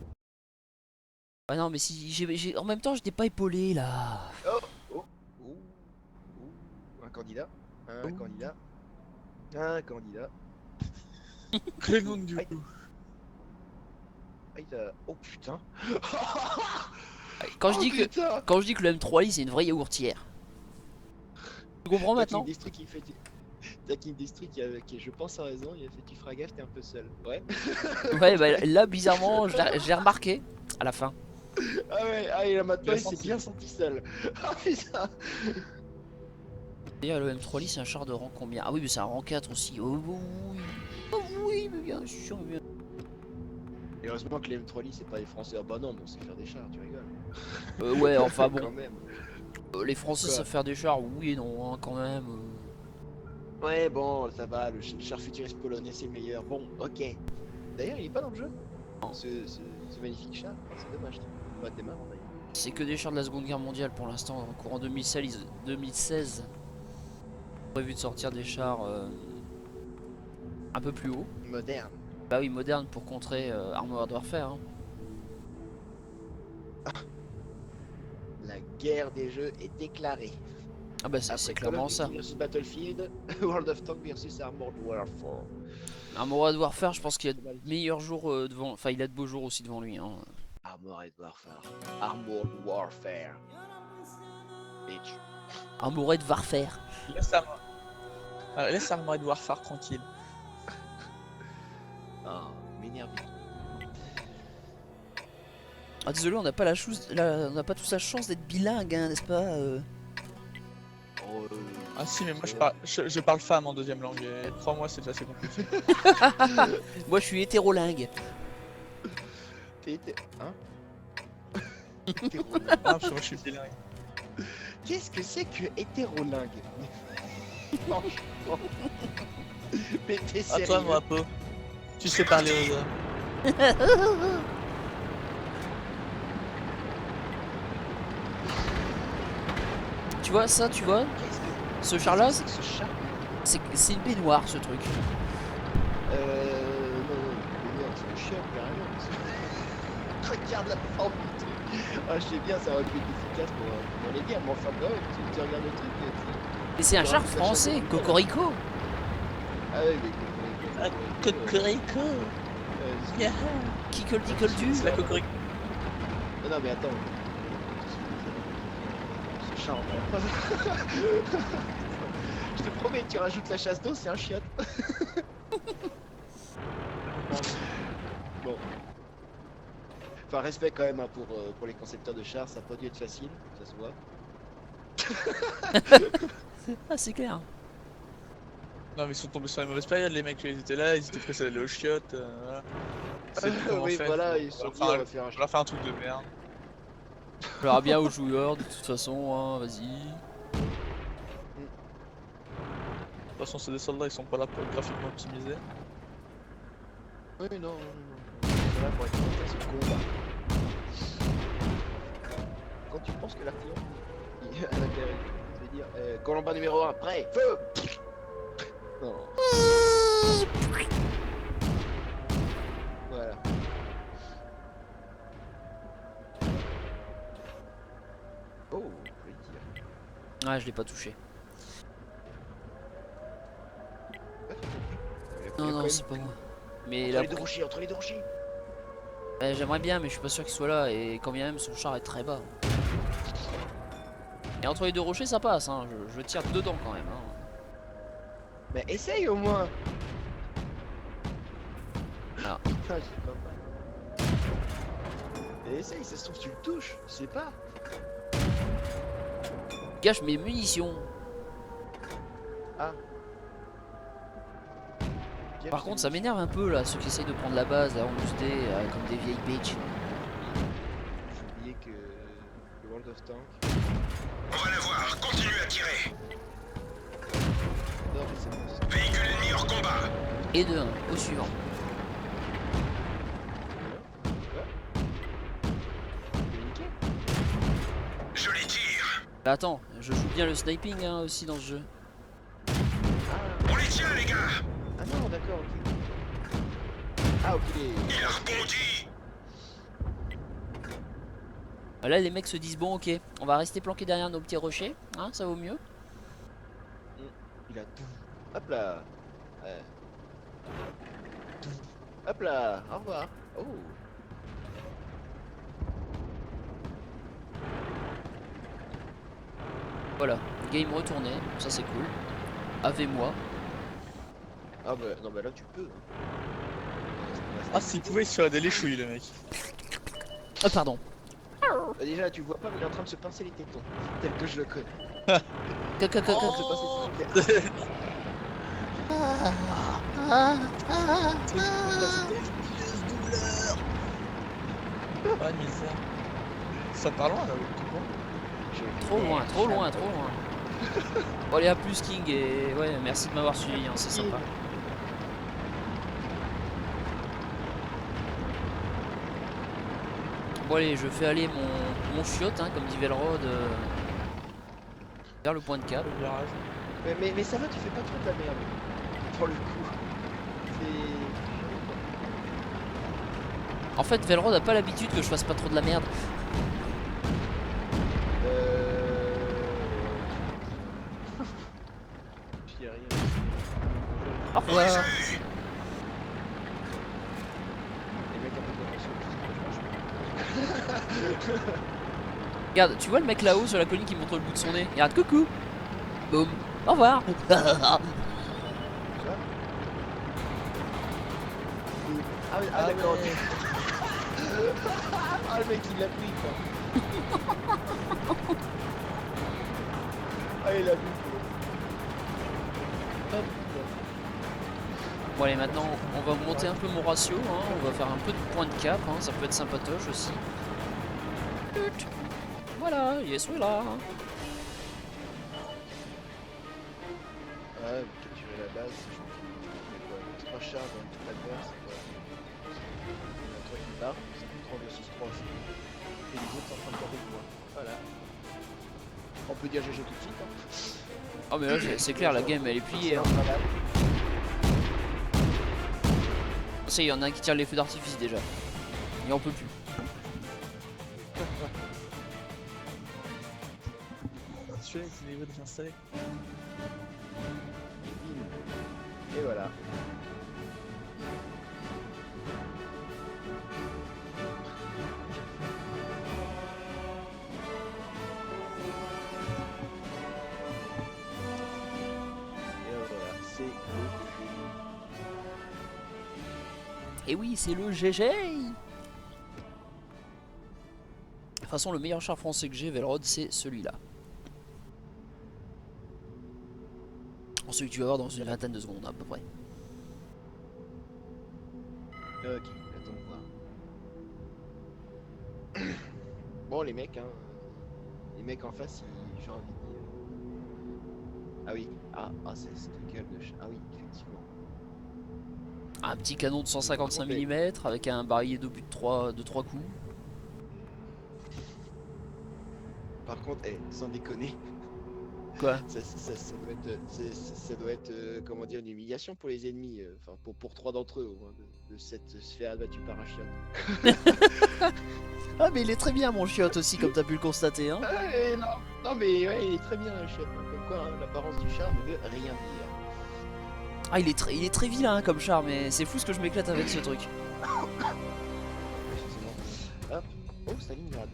Ah non, mais si en même temps, je t'ai pas épaulé là. Oh, un candidat. Un candidat. Un candidat. Clément du Aïe. coup. Aïe, oh putain. Quand Oh, je dis putain. quand je dis que le M3i c'est une vraie yaourtière. Tu comprends maintenant? Destry qui fait. T'as King Destry qui, je pense, a raison. Il a fait tu feras gaffe, t'es un peu seul. Ouais. Ouais, bah là, bizarrement, je l'ai remarqué à la fin. Ah ouais, ah, et là maintenant Bien il s'est senti. bien senti seul. Ah putain. D'ailleurs, le M3i c'est un char de rang combien? Ah oui, mais c'est un rang 4 aussi. Oh oui, oh oui, mais bien sûr, bien. Et heureusement que les M3 c'est pas les Français. Ah bah non, mais on sait faire des chars, tu rigoles. Ouais, enfin Quand bon, même. les Français Quoi savent faire des chars, oui et non, hein, quand même. Ouais, bon, ça va, le char futuriste polonais c'est le meilleur. Bon, ok. D'ailleurs, il est pas dans le jeu Non. ce magnifique char. Ah, c'est dommage. Pas démarrant d'ailleurs. C'est que des chars de la Seconde Guerre mondiale pour l'instant. En courant 2016, prévu de sortir des chars un peu plus haut. Moderne. Bah oui, moderne pour contrer Armored Warfare. Hein. La guerre des jeux est déclarée. Ah bah c'est Après clairement Call of ça. Duty versus Battlefield, World of Tanks versus Armored Warfare. Armored Warfare, je pense qu'il y a de meilleurs jours devant. Enfin, il a de beaux jours aussi devant lui. Hein. Armored Warfare. Armored Warfare. Bitch. Armored Warfare. Laisse Armored Warfare tranquille. Ah, m'énerve. Ah désolé, on n'a pas on n'a pas tous la chance d'être bilingue, hein, n'est-ce pas Oh, Ah si, mais moi je parle femme en deuxième langue, et crois-moi, c'est assez compliqué. Moi, je suis hétérolingue. Hein Hétérolingue. Ah, parce que moi je suis bilingue. Qu'est-ce que c'est que hétérolingue? Franchement. Mais t'es À sérieux? toi, moi, Apo. Tu sais parler aux hommes. Tu vois, ça, tu vois, Qu'est-ce que ce char-là, c'est que ce char? c'est une baignoire, ce truc. Non, c'est un chien, carrément. Regarde la forme du truc. Ah, je sais bien, ça aurait pu être efficace pour les guerres, mais enfin, bah ouais, tu regardes le truc et tu... Et c'est un Tu char rajoutes la français, chaîne de Cocorico. Ah ouais, mais... Cocorico. Yeah. Kickle-dickle-tu. C'est la cocorico. Non, mais attends. Ce chat, je te promets, tu rajoutes la chasse d'eau, c'est un chiotte. Bon. Enfin, respect quand même hein, pour les concepteurs de chars, ça n'a pas dû être facile, ça se voit. Ah, c'est clair. Non, mais ils sont tombés sur les mauvaises périodes, les mecs, ils étaient là, ils étaient pressés d'aller au chiottes. Voilà. C'est comment Oui, faire, voilà, faut- ils se sont dit, faut on leur va faire un Faut leur faire un truc de merde. On verra bien aux joueurs, de toute façon, hein, vas-y. De toute façon, c'est des soldats, ils sont pas là pour être graphiquement optimisés. Oui, non. C'est là pour être face au combat. Quand tu penses que l'artillerie est à l'intérieur, je vais dire, Colomba numéro 1, prêt, feu. Non. Voilà. Oh, je vais dire. Ouais, je l'ai pas touché. Ouais, il a Non, quand non, même c'est pas moi. Mais Entre là, les deux rochers, entre les deux rochers. j'aimerais bien, mais je suis pas sûr qu'il soit là. Et quand bien même, son char est très bas. Et entre les deux rochers, ça passe. Hein. Je tire dedans quand même. Hein. Mais essaye au moins. Ah. Putain, j'ai pas mal. Mais essaye, ça se trouve tu le touches, je sais pas. Gâche mes munitions. Ah. Par contre, ça m'énerve un peu là, ceux qui essayent de prendre la base là, en boosté, comme des vieilles bitches. J'ai oublié que le World of Tanks. On va la voir, continue à tirer. Non, mais c'est bon. Véhicule ennemi hors combat. Et de 1, au suivant. Joli tir. Bah, attends, je joue bien le sniping hein, aussi dans ce jeu. On les tient, les gars. Ah non, d'accord, ok. Ah, ok. Il a rebondi. Bah, là, les mecs se disent bon, ok, on va rester planqué derrière nos petits rochers, hein, ça vaut mieux. Il a tout. Hop là. Ouais. Hop là. Au revoir. Oh. Voilà, game retourné, ça c'est cool. Avec-moi. Ah bah non, bah là tu peux. Ah, s'il pouvait, il se ferait des léchouilles, le mec. Ah, pardon. Bah, déjà, tu le vois pas, mais il est en train de se pincer les tétons. Tel que je le connais. Caca, Il est en train de se pincer ses tétons. Ah, misère. Ça part loin là, oui, tout bon. Trop loin, trop loin, trop loin. Bon allez, à plus King, et ouais, merci de m'avoir suivi, hein, c'est sympa. Bon allez, je fais aller mon chiotte, hein, comme dit Velrod, vers le point de cap. Le virage. Mais ça va, tu fais pas trop de la merde. Pour le coup. C'est... En fait, Velrod a pas l'habitude que je fasse pas trop de la merde. J'y ai rien. Au revoir. Les Les mecs un peu de Regarde, tu vois le mec là-haut sur la colline qui montre le bout de son nez. Regarde, coucou. Boum. Au revoir. Ah, oui, ah d'accord, ok. Ah le mec il l'a pris quoi. Ah il a vu. Hop. Bon allez, maintenant on va monter un peu mon ratio, hein. On va faire un peu de point de cap, hein. Ça peut être sympatoche aussi. Voilà, yes, oui là. Ouais, vous capturez la base, c'est gentil. Mais quoi, 3 chars dans toute l'adverse, c'est quoi? Il y en a 3 qui partent, ça fait 3 versus 3 aussi. Et les autres sont en train de taper le point. Voilà. On peut dire GG tout de suite. Hein. Oh mais là c'est clair, la game elle est pliée, hein. Voilà. Ça y est, il y en a un qui tire les feux d'artifice déjà. Il en peut plus. Celui-là, c'est niveau de s'installer. Et voilà. Et voilà, c'est le Et oui, c'est le GG. De toute façon, le meilleur char français que j'ai, Velrod, c'est celui-là. Celui que tu vas voir dans une vingtaine de secondes à peu près. Ok, attends de voir. Bon les mecs, hein. Les mecs en face, j'ai envie de dire. Ah oui, c'est quel de chat. Ah oui, effectivement. Un petit canon de 155 mm avec un barillet d'obus de 3 coups. Par contre, sans déconner, Quoi? ça doit être comment dire, une humiliation pour les ennemis. Enfin, pour 3 d'entre eux, au moins, de s'être fait abattu par un chiotte. Ah mais il est très bien mon chiotte aussi, comme t'as pu le constater, hein. Non mais ouais, il est très bien le chiotte. Hein. Comme quoi, hein, l'apparence du char ne veut rien dire. Ah il est très vilain, hein, comme char, mais c'est fou ce que je m'éclate avec ce truc. Excusez-moi. Hop. Oh, Stalingrad.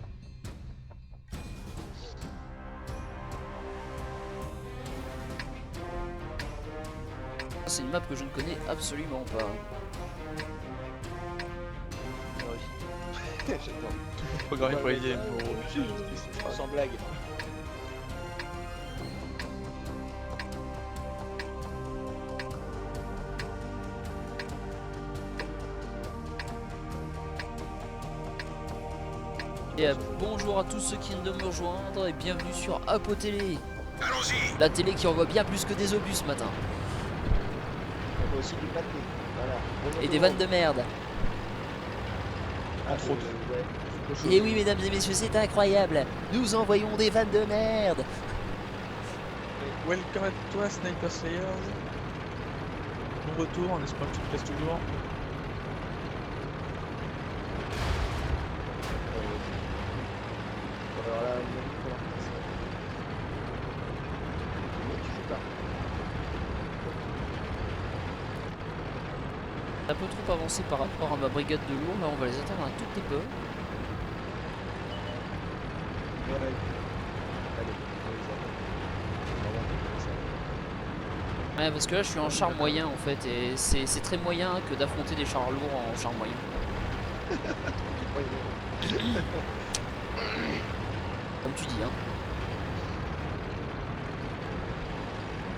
C'est une map que je ne connais absolument pas. J'attends. Programmé pour les Ouais, IM, pour obliger justice. Sans blague. Et bonjour à tous ceux qui viennent de me rejoindre et bienvenue sur Apo Télé. Allons-y. La télé qui envoie bien plus que des obus ce matin. On voit aussi du pâté. Voilà. Bonjour Et tout des le vannes monde. de merde. Entre autres. Ouais. Et oui mesdames et messieurs, c'est incroyable. Nous envoyons des vannes de merde. Welcome à toi, Sniper Slayers. Bon retour, on espère que tu te places toujours. Alors là, il faut voir ça. Mais tu joues pas. Un peu trop avancé par rapport à ma brigade de lourds, là on va les attendre un tout petit peu. Ouais. Allez, on va les attendre. On va voir comment ça va. Ouais parce que là je suis en char moyen en fait et c'est très moyen que d'affronter des chars lourds en char moyen. Comme tu dis hein.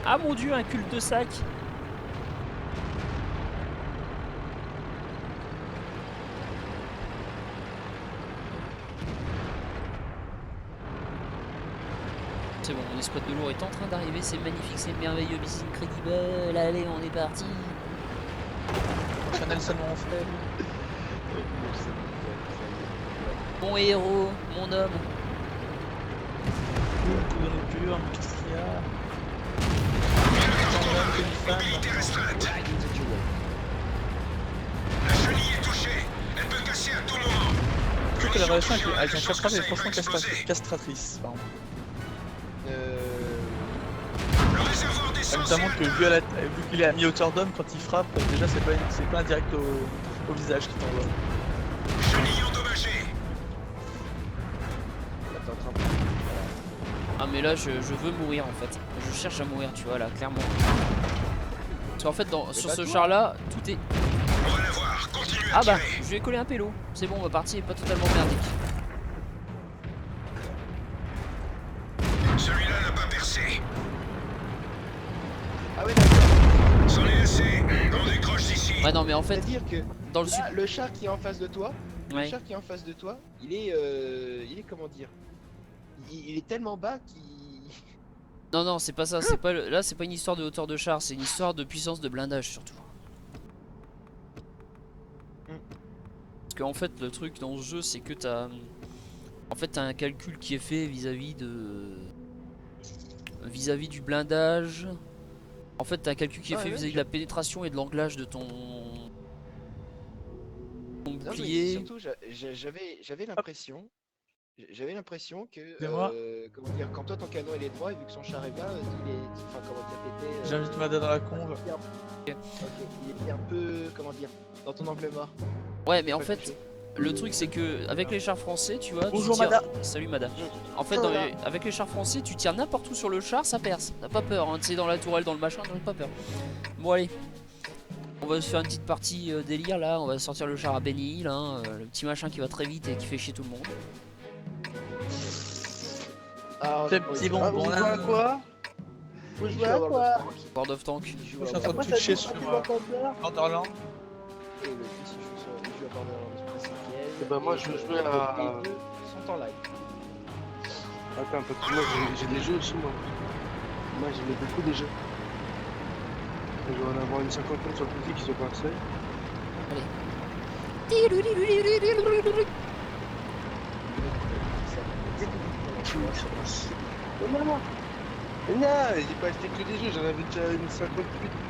Ah mon dieu, un culte de sac. squad de lourd est en train d'arriver, c'est magnifique, c'est merveilleux, c'est incredible. Allez, on est parti. Chanel ça mon frère. Mon héros, mon homme. Coup de rupture, mais qu'est-ce qu'il y a? Quand même, une femme. Mobilité restreinte. La chenille est touchée. Elle peut casser à tout moment. Je trouve que la Munitions relation touchées, avec des un chances que castrate est ça franchement va exploser. castratrice. Pardon. Le réservoir d'essence Notamment est que atteint. vu qu'il est à mi-hauteur d'homme, quand il frappe, déjà c'est pas un direct au visage qui t'envoie. Chenille endommagée. Ah mais là je veux mourir en fait. Je cherche à mourir, tu vois là, clairement. Parce qu'en fait sur pas ce toi. char là, tout est... On va la voir. Continue à Ah bah, tirer. je lui ai collé un pélo. C'est bon, ma partie est pas totalement merdique. Celui-là n'a pas percé. Ah ouais, d'accord. C'en est assez. On décroche d'ici. Ouais non mais en fait, C'est-à-dire que dans le sud... là, le char qui est en face de toi, Ouais. le char qui est en face de toi, il est comment dire, il est tellement bas qu'il... Non non, c'est pas ça, c'est pas là c'est pas une histoire de hauteur de char, c'est une histoire de puissance de blindage surtout. Parce qu'en fait le truc dans ce jeu c'est que t'as... En fait t'as un calcul qui est fait vis-à-vis du blindage. En fait t'as un calcul qui est Ah fait ouais, vis-à-vis de la pénétration et de l'anglage de ton Non, mais bouclier. surtout, j'avais l'impression que, Excusez-moi. comment dire, quand toi ton canon il est droit et vu que son char est bas, il est, enfin comment dire, t'étais, J'invite Mada dans la conve. ok, il était un peu, comment dire, dans ton angle mort. Ouais mais en Pas fait touché. le truc c'est que avec les chars français tu vois, Bonjour, tu tires... Mada. Salut Mada. En fait Voilà. avec les chars français tu tires n'importe où sur le char, ça perce. T'as pas peur, hein. Tu sais dans la tourelle, dans le machin, t'as pas peur. Bon allez. On va se faire une petite partie délire là, on va sortir le char à Benny Hill, hein, le petit machin qui va très vite et qui fait chier tout le monde. Ah, Ce oui, petit c'est bonbon. vrai. Bon, Vous là, jouez à quoi Vous Il jouez joue à à World quoi of Tanks. World of Tank. Il joue Je à suis en train World de of Pourquoi ça twitcher joue sur pas du Borderlands Borderlands. Tanks. Et le fils, il joue à Borderlands Principiel. Eh ben, moi, je jouais à- Les deux sont en live. Attends, parce que moi j'ai des jeux aussi, moi. Moi j'aimais beaucoup des jeux. Je vais en avoir une cinquantaine sur le PC qui sont passés. Non, non, non, j'ai pas acheté que des jeux, j'en avais déjà une 58.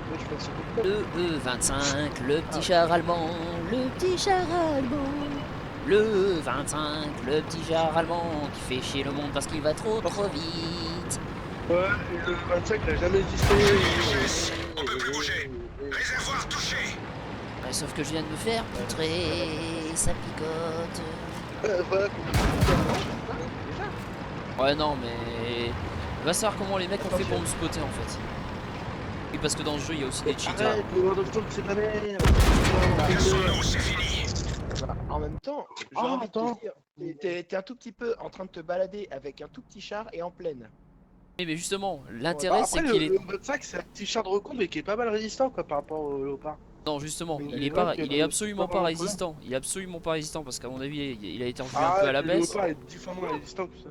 Moi je fais 54. Le E25, le petit char allemand, le petit char allemand. Le E25, le petit char allemand qui fait chier le monde parce qu'il va trop vite. Ouais, et le 25 il a jamais existé. On peut plus bouger. Réservoir touché. Ouais, sauf que je viens de me faire poutrer, ça picote. Voilà. Ouais non mais... Va savoir comment les mecs ont fait pour me spotter en fait. Oui parce que dans ce jeu il y a aussi des cheaters. Arrête, le World of Tanks c'est pas merde. Cassons-nous, c'est fini. Bah, en même temps, j'ai Ah, envie de attends. te dire, t'es un tout petit peu en train de te balader avec un tout petit char et en plaine. Oui mais justement, Bah, l'intérêt après, c'est qu'il est... le 25 c'est un petit char de recon mais qui est pas mal résistant quoi par rapport au léopard. Non justement, Mais il est, ouais, pas, que il est le- absolument pas pas vraiment résistant. Il est absolument pas résistant parce qu'à mon avis il a été revu un peu à la le baisse. léopard est 10 fois moins résistant que ça.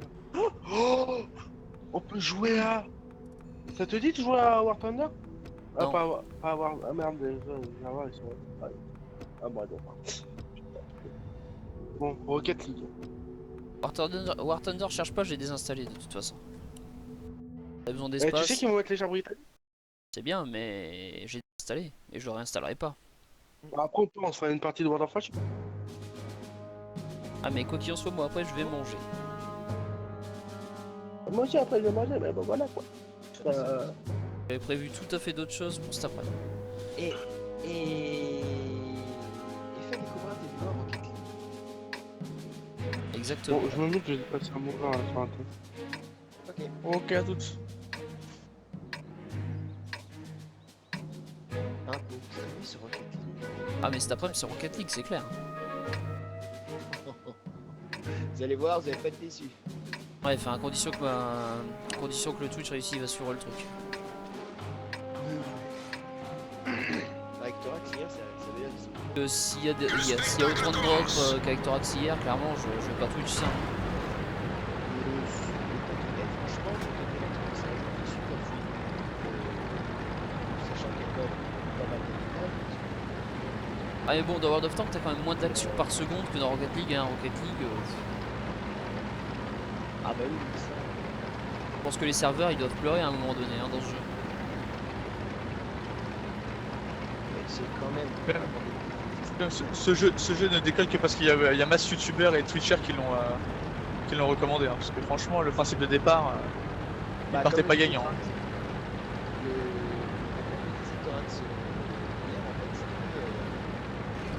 Oh, on peut jouer à... Ça te dit de jouer à War Thunder? Ah, Non. pas à War... Ah merde, les Java ils sont... Ah bon, d'accord. Bon, Rocket League. War Thunder cherche pas, j'ai désinstallé de toute façon. T'as besoin Tu d'espace, sais qu'ils vont mettre les chars britanniques? c'est bien mais j'ai désinstallé et je le réinstallerai pas. Après on se fera une partie de World of Warcraft. Ah mais quoi qu'il en soit moi après je vais manger. Moi aussi après je vais manger, mais bon voilà quoi. J'avais prévu tout à fait d'autres choses pour cet après. Et fais découvrir tes vidéos à Rocket League. Exactement. Bon, je me doute que j'ai passé un bon temps sur un truc. Ok. Ok, à toutes. Hein, donc streamer sur Rocket League. Ah mais cet après-midi c'est Rocket League c'est clair. Vous allez voir, vous allez pas être déçus. Ouais enfin à condition que le Twitch réussisse à suivre le truc. Avec Thorax hier, ça veut dire S'il y a autant de drops qu'avec Thorax hier, clairement je vais pas Twitch ça. franchement, je te dirais que ça. Ah mais bon, dans World of Tanks t'as quand même moins d'actions par seconde que dans Rocket League, hein. Rocket League, Ah bah oui, ça. je pense que les serveurs ils doivent pleurer à un moment donné, hein, dans ce jeu. Mais c'est quand même. Ce jeu ne décolle que parce qu'il y a masse youtubeurs et twitchers qui l'ont recommandé, hein, parce que franchement le principe de départ, il partait comme pas le gagnant. Sectorax. Le Sectorax, hier, en fait, c'était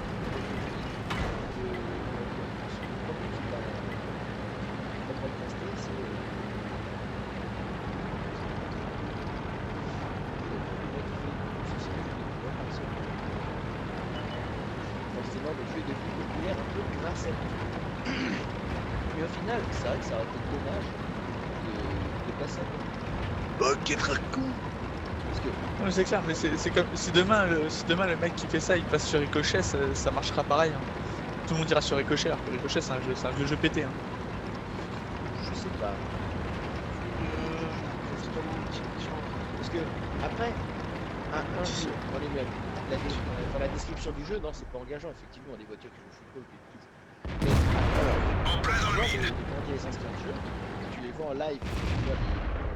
forcément le jeu est devenu populaire un peu grâce à lui. Mais au final, c'est vrai que ça aurait été dommage de passer à côté. Ok, très con. Parce que C'est clair, mais c'est comme si demain le mec qui fait ça il passe sur Ricochet, ça marchera pareil. Hein. Tout le monde ira sur Ricochet, alors que Ricochet c'est un vieux jeu pété. Hein. je sais pas. Parce que après, un jeu dans les mêmes, la description du jeu, non, c'est pas engageant, effectivement, des voitures qui jouent au football, des trucs. Mais En plein dans le tu vois, mine. quand il y a les instants de jeu, tu les vois en live, tu vois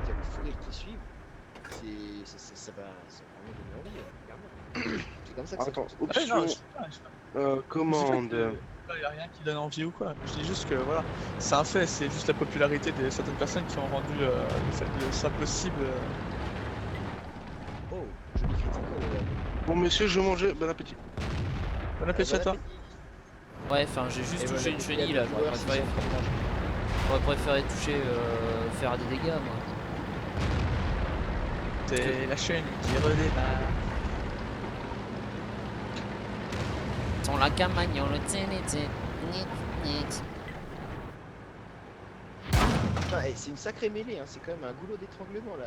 le fou rire qui suivent, ça va vraiment donner envie, clairement. C'est comme ça que Attends, ça Ouais, non, option, je sais pas commande. Il n'y a rien qui donne envie ou quoi. Je dis juste que voilà, c'est un fait, c'est juste la popularité de certaines personnes qui ont rendu ça possible. Oh, joli critique. Bon, messieurs, je vais manger. Bon appétit. Bon appétit à toi. Ouais, enfin j'ai juste touché une chenille là, j'aurais préféré toucher, faire des dégâts moi. C'est la chaîne qui redémarre. Sans la camagne, on le tient. Putain, c'est une sacrée mêlée, hein. C'est quand même un goulot d'étranglement là.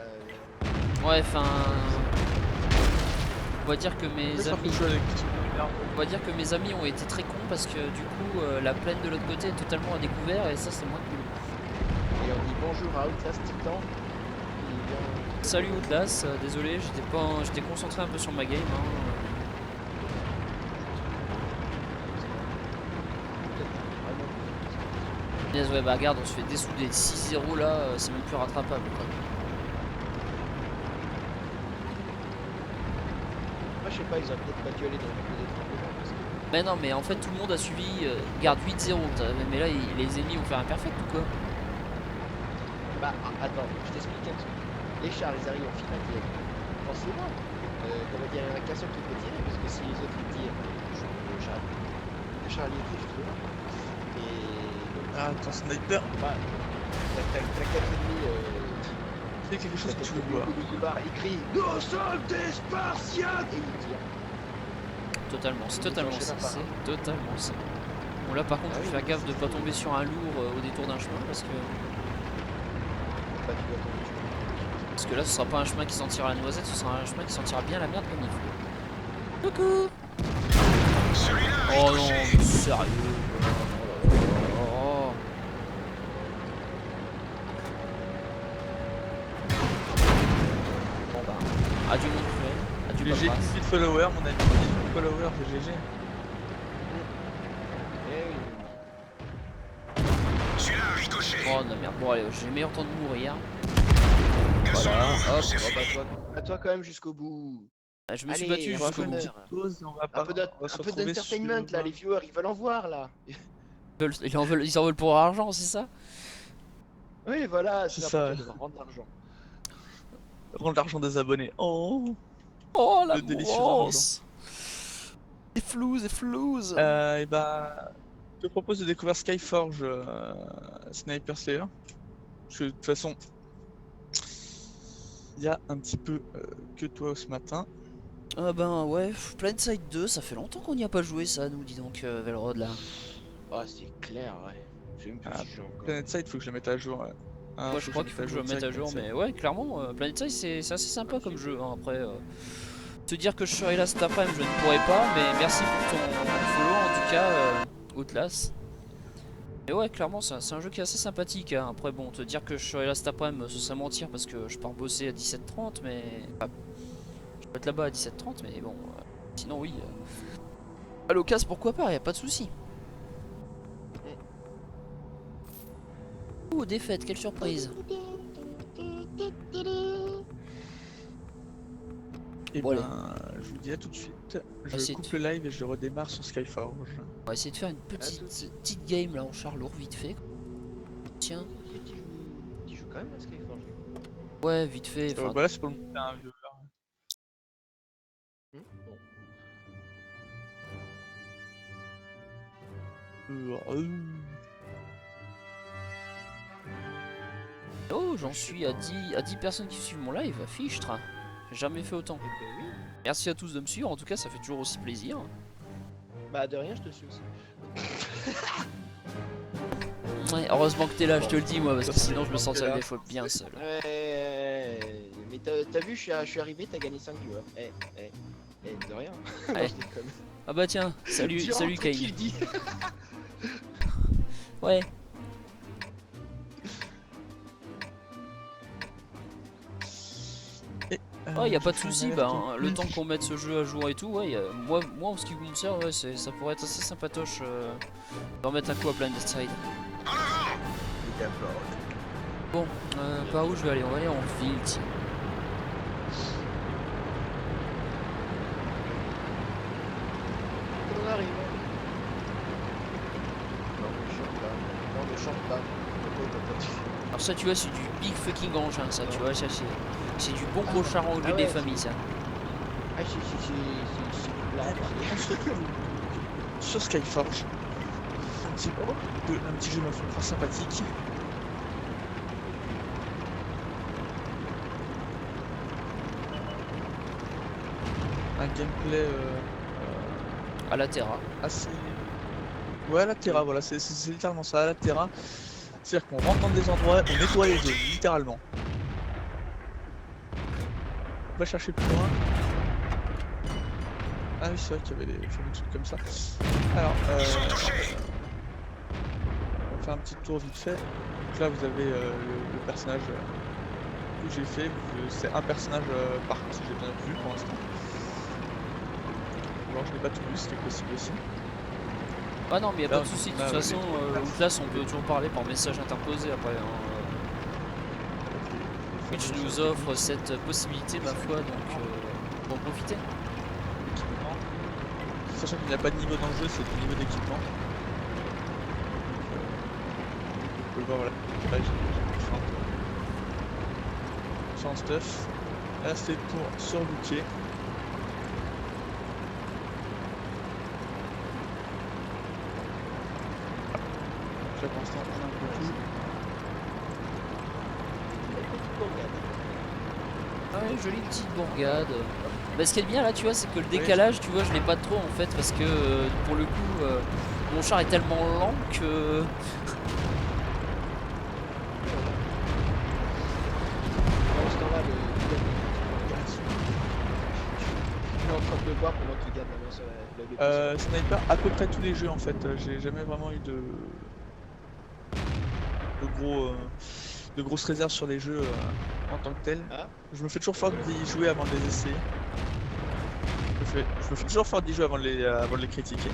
Ouais, enfin... On va dire que mes amis ont été très cons parce que du coup la plaine de l'autre côté est totalement à découvert et ça c'est moins cool. Et on dit bonjour à Outlast Titan. Salut Outlast, désolé, j'étais concentré un peu sur ma game. Hein. Yes, ouais, bah regarde, on se fait dessouder 6-0 là, c'est même plus rattrapable quoi. Moi je sais pas, ils auraient peut-être pas dû aller dans le goulot d'étranglement parce que. Mais non, mais en fait tout le monde a suivi, garde 8-0, mais là les ennemis ont fait un perfect ou quoi? Bah attends, je t'explique un truc. Les chars ils arrivent en finale direct. Forcément, comment dire, il y en a qu'un seul qui peut tirer parce que si les autres ils tirent, le char il est toujours. Et Ah, ton sniper, bah, t'as 4 ennemis. c'est quelque chose que tu veux Le voir. bar, il crie nous sommes des Spartiates et il tire. Totalement, c'est totalement ça, enchaîne un par un. c'est totalement ça. Bon là par contre Ah faut oui, faire gaffe de pas tomber sur un lourd au détour d'un chemin parce Bah, tu dois tomber dessus. que là ce sera pas un chemin qui sentira la noisette, ce sera un chemin qui sentira bien la merde comme il faut. Coucou. Celui-là a Oh non, ricochet. mais sérieux. Oh. Bon bah, adieu mon cruel, adieu GG, papa. 18 followers, mon ami. 18 followers, c'est GG. Eh oui. Celui-là a ricochet. Oh non merde, bon allez, j'ai le meilleur temps de mourir. Gazon Voilà, rouge, hop, c'est Oh, bah, fini. toi quand même jusqu'au bout. Ah, je me suis Allez, battu on va jusqu'au faire bout. une petite Pause, on va Un pas. peu on va se retrouver d'entertainment sur- là, les viewers ils veulent en voir là. Ils en veulent pour argent, c'est ça? Oui voilà, C'est c'est ça. ça. Rendre l'argent. Rendre l'argent des abonnés. Oh, Oh la le délicieux grosse. Des flouze. Et bah, je te propose de découvrir Skyforge Sniper Slayer. De toute façon, il y a un petit peu que toi ce matin. Ah ben ouais, Planetside 2, ça fait longtemps qu'on n'y a pas joué ça, nous dis donc Velrod là. Ah c'est clair ouais. J'ai même plus Ah, si j'ai encore. PlanetSide, faut que je le mette à jour. Ouais. Ah, Moi je crois qu'il faut que je le mette à jour, mais ouais, clairement, Planetside c'est assez sympa comme jeu. Hein. Après, te dire que je serai là cet après-midi, je ne pourrais pas, mais merci pour ton follow en tout cas, Outlast. Et ouais, clairement, c'est un jeu qui est assez sympathique. Hein. Après, bon, te dire que je serai là cet après-midi, ce serait mentir parce que je pars bosser à 17h30, mais. Enfin, je peux être là-bas à 17h30, mais bon, sinon, oui. À l'occasion, pourquoi pas, y a pas de souci. Ouh, défaite, quelle surprise. Et Bon, allez. ben, je vous dis à tout de suite. Je c'est coupe tout. le live et je redémarre sur Skyforge. On va essayer de faire une petite game là en charlour vite fait. Tiens, Tu joues quand même à Skyforge. ouais, vite fait. Enfin, Bah là, c'est pour le montrer à un vieux. Bon. oh, j'en suis à 10 personnes qui suivent mon live. Fichtre. J'ai jamais fait autant. Eh ben oui. Merci à tous de me suivre, en tout cas, ça fait toujours aussi plaisir. Bah de rien, je te suis aussi. Ouais, heureusement que t'es là, je te le dis moi, parce que Ça, sinon je me c'est sentirais là. des fois bien seul. Ouais, mais t'as vu, je suis arrivé, t'as gagné 5 viewers. De rien. Non, Ouais. je déconne. Ah bah tiens, salut Tu Kane. rentres, tu dis. Ouais. Oh, y a pas de souci, bah, hein, le temps qu'on mette ce jeu à jour et tout, ouais, moi en ce qui me sert, ouais, ça pourrait être assez sympatoche d'en mettre un coup à Blinded Side. Bon, par où je vais aller? On va aller en ville, tiens. On arrive. Non, ne chante pas. Non, ne chante pas. Alors ça, tu vois, c'est du big fucking engin, ça, tu vois, ça c'est du bon gros char anglais des familles, ça. Ah, c'est là. Sur Skyforge. Un petit jeu ma foi sympathique. Un gameplay À la Terra. assez. Ouais, à la Terra, voilà, c'est littéralement ça, à la Terra. C'est-à-dire qu'on rentre dans des endroits, on nettoie les zones, littéralement. On va chercher plus loin. Ah oui, c'est vrai qu'il y avait des trucs comme ça. Alors, Ils sont touchés. on va faire un petit tour vite fait. Donc là, vous avez le personnage que j'ai fait. C'est un personnage par contre, si j'ai bien vu pour l'instant. Alors, je n'ai pas tout vu, c'était possible aussi. Ah non, mais y a Là, pas de souci, de on a toute façon, les- Outlast, on peut toujours parler par message interposé après. Hein. Twitch nous offre cette possibilité, ma foi, donc pour en profiter. Équipement. Sachant qu'il n'y a pas de niveau dans le jeu, c'est du niveau d'équipement. Vous pouvez voir, voilà. Là, j'ai différents stuff. Là, c'est pour surlooker. Donc là, pour l'instant, on a un peu tout. Ouais, jolie petite bourgade. Bah, ce qui est bien là, tu vois, c'est que le décalage, tu vois, je l'ai pas trop en fait, parce que pour le coup, mon char est tellement lent que. Pendant ce temps-là, il est en train de le voir pendant qu'il garde la main sur la Sniper, à peu près tous les jeux en fait. J'ai jamais vraiment eu de grosses réserves sur les jeux en tant que tel. Ah. Je me fais toujours fort d'y jouer avant de les essayer. Je me fais toujours fort d'y jouer avant de les critiquer.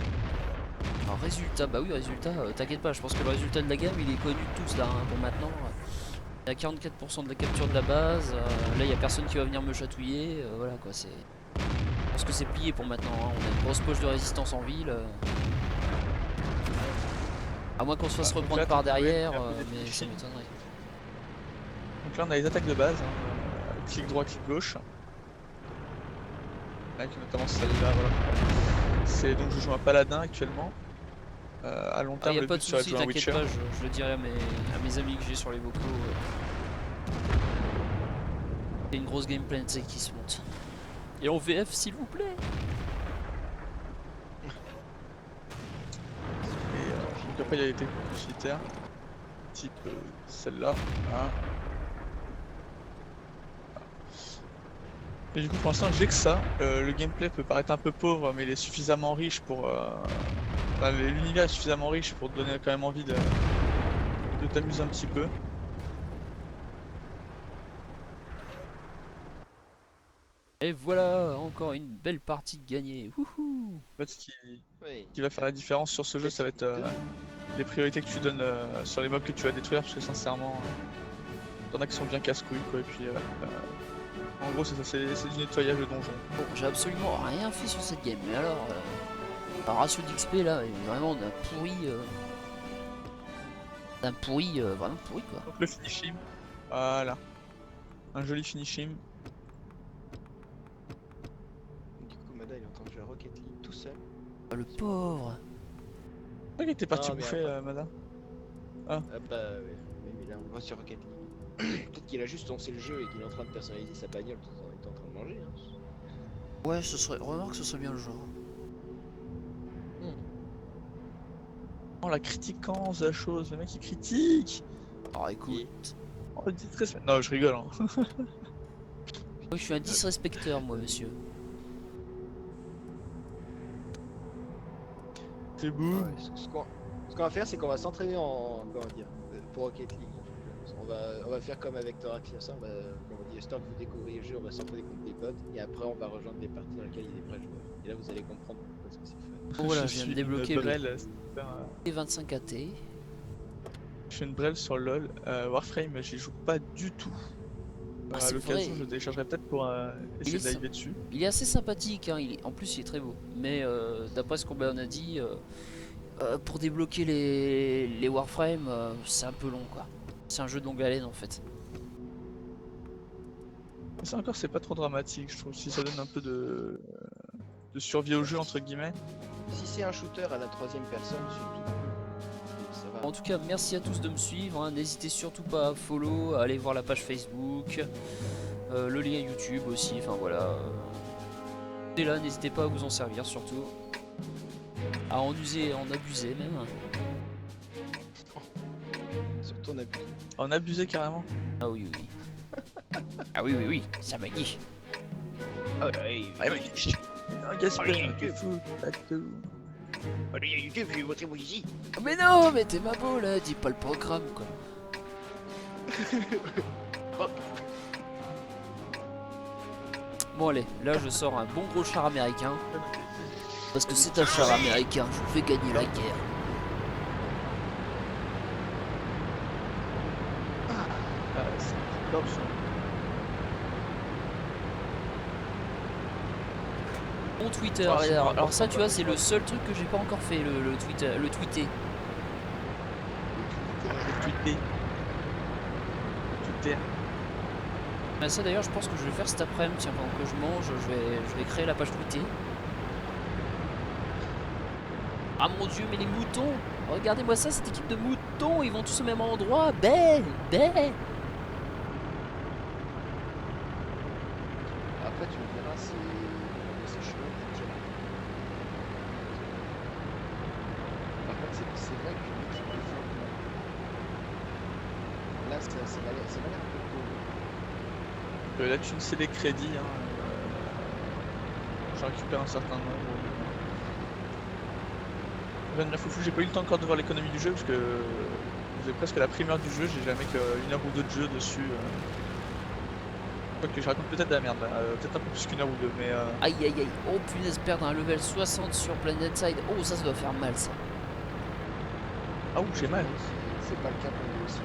Alors, résultat, bah oui, résultat, t'inquiète pas, je pense que le résultat de la gamme il est connu de tous là, hein, pour maintenant. Il y a 44% de la capture de la base, là il y a personne qui va venir me chatouiller, voilà quoi, c'est. Je pense que c'est plié pour maintenant, hein. On a une grosse poche de résistance en ville. À moins qu'on se fasse donc reprendre là, par tu peux derrière, faire un peu mais ça difficile. m'étonnerait. Donc là on a les attaques de base, hein, clic droit, clic gauche. Avec notamment celle-là, voilà. C'est donc je joue un paladin actuellement. À long Ah, terme, y a le pas but de serait de soucis, jouer un t'inquiète Witcher. pas, je le dirai à mes amis que j'ai sur les vocaux. Il y a une grosse gameplay qui se monte. Et en VF s'il vous plaît. Et donc après il y a les techniques utilitaires, type celle-là. Hein. Et du coup pour l'instant j'ai que ça. Le gameplay peut paraître un peu pauvre mais il est suffisamment riche pour... enfin, l'univers est suffisamment riche pour te donner quand même envie de t'amuser un petit peu. Et voilà, encore une belle partie de gagnée. Wouhou. En fait, Oui. ce qui va faire la différence sur ce jeu, ça va être les priorités que tu donnes sur les mobs que tu vas détruire, parce que sincèrement, t'en as qui sont bien casse-couilles, quoi. Et puis, en gros, c'est ça, c'est du nettoyage de donjon. Bon, j'ai absolument rien fait sur cette game, mais alors, un ratio d'XP là, est vraiment d'un pourri. Vraiment pourri quoi. Donc le finishing, voilà, un joli finishing. Du coup, Mada, il est en train de jouer à Rocket League tout seul. Ah, le pauvre. C'est vrai qu'il était parti Ah, mais bouffer, après- Mada. Ah bah ouais, mais là on le voit sur Rocket League. Peut-être qu'il a juste lancé le jeu et qu'il est en train de personnaliser sa bagnole tout en étant en train de manger. Hein. Ouais, ce serait. Remarque, ce serait bien le genre. Oh, la critiquance de la chose, le mec il critique. Alors écoute. Oh, le disrespect. Non, je rigole. Hein. Je suis un disrespecteur, moi, monsieur. C'est beau. Ouais, ce qu'on va faire, c'est qu'on va s'entraîner en. Comment dire pour Rocket League. On va faire comme avec Thorax, ça, on va, comment dire, histoire que vous découvriez le jeu, on va s'entraîner contre des potes et après on va rejoindre des parties dans lesquelles il y a des vrais joueurs. Et là vous allez comprendre pourquoi est-ce que c'est fun. Bon, voilà, je viens de suis débloquer une le brelle, super, T25 AT. je suis une brelle sur LoL. Warframe, j'y joue pas du tout. Ah, À c'est l'occasion, vrai. je téléchargerai peut-être pour essayer est de diver dessus. Il est assez sympathique, hein. En plus il est très beau. Mais d'après ce qu'on en a dit, pour débloquer les Warframe, c'est un peu long quoi. C'est un jeu de longue haleine en fait. Mais ça encore, c'est pas trop dramatique, je trouve. Si ça donne un peu de survie au jeu, entre guillemets. Si c'est un shooter à la troisième personne, surtout. Ça va. En tout cas, merci à tous de me suivre. Hein. N'hésitez surtout pas à follow, à aller voir la page Facebook, le lien YouTube aussi. Enfin voilà. Et là, n'hésitez pas à vous en servir surtout. À en user et en abuser même. Surtout on a pu. En abuser carrément. Ah oui, oui. Ah oui, oui, oui, ça m'a dit. Ah oui, Gaspard, t'es fou, pas tout. allez, YouTube, je vais montrer mon zizi. Mais non, mais t'es ma beau là, dis pas le programme quoi. Bon allez, là je sors un bon gros char américain. Parce que c'est un char américain, je vais gagner la guerre. Ah, c'est top ça. Mon Twitter, Ah, c'est alors ça important, tu vois ouais. c'est le seul truc que j'ai pas encore fait, le Twitter, le tweeter. Tweeter. Tweeter. Ah, ça d'ailleurs je pense que je vais faire cet après-midi, tiens pendant que je mange, je vais créer la page tweeter. Ah mon dieu mais les moutons, regardez-moi ça, cette équipe de moutons, ils vont tous au même endroit, bé. Après, tu me diras, c'est chelou. Par contre, c'est vrai qu'une équipe de fin. Là, ça m'a l'air un peu cool. La thune, c'est des crédits. Hein. J'en récupère un certain nombre. Venir foufou, j'ai pas eu le temps encore de voir l'économie du jeu parce que j'ai presque la primeur du jeu, j'ai jamais qu'une heure ou deux de jeu dessus. Quoique je raconte peut-être de la merde, là. Peut-être un peu plus qu'une heure ou deux, mais Aïe aïe aïe, oh punaise, perdre un level 60 sur Planet Side, oh ça doit faire mal ça. ah ouh, j'ai mal. C'est pas le cas pour nous aussi.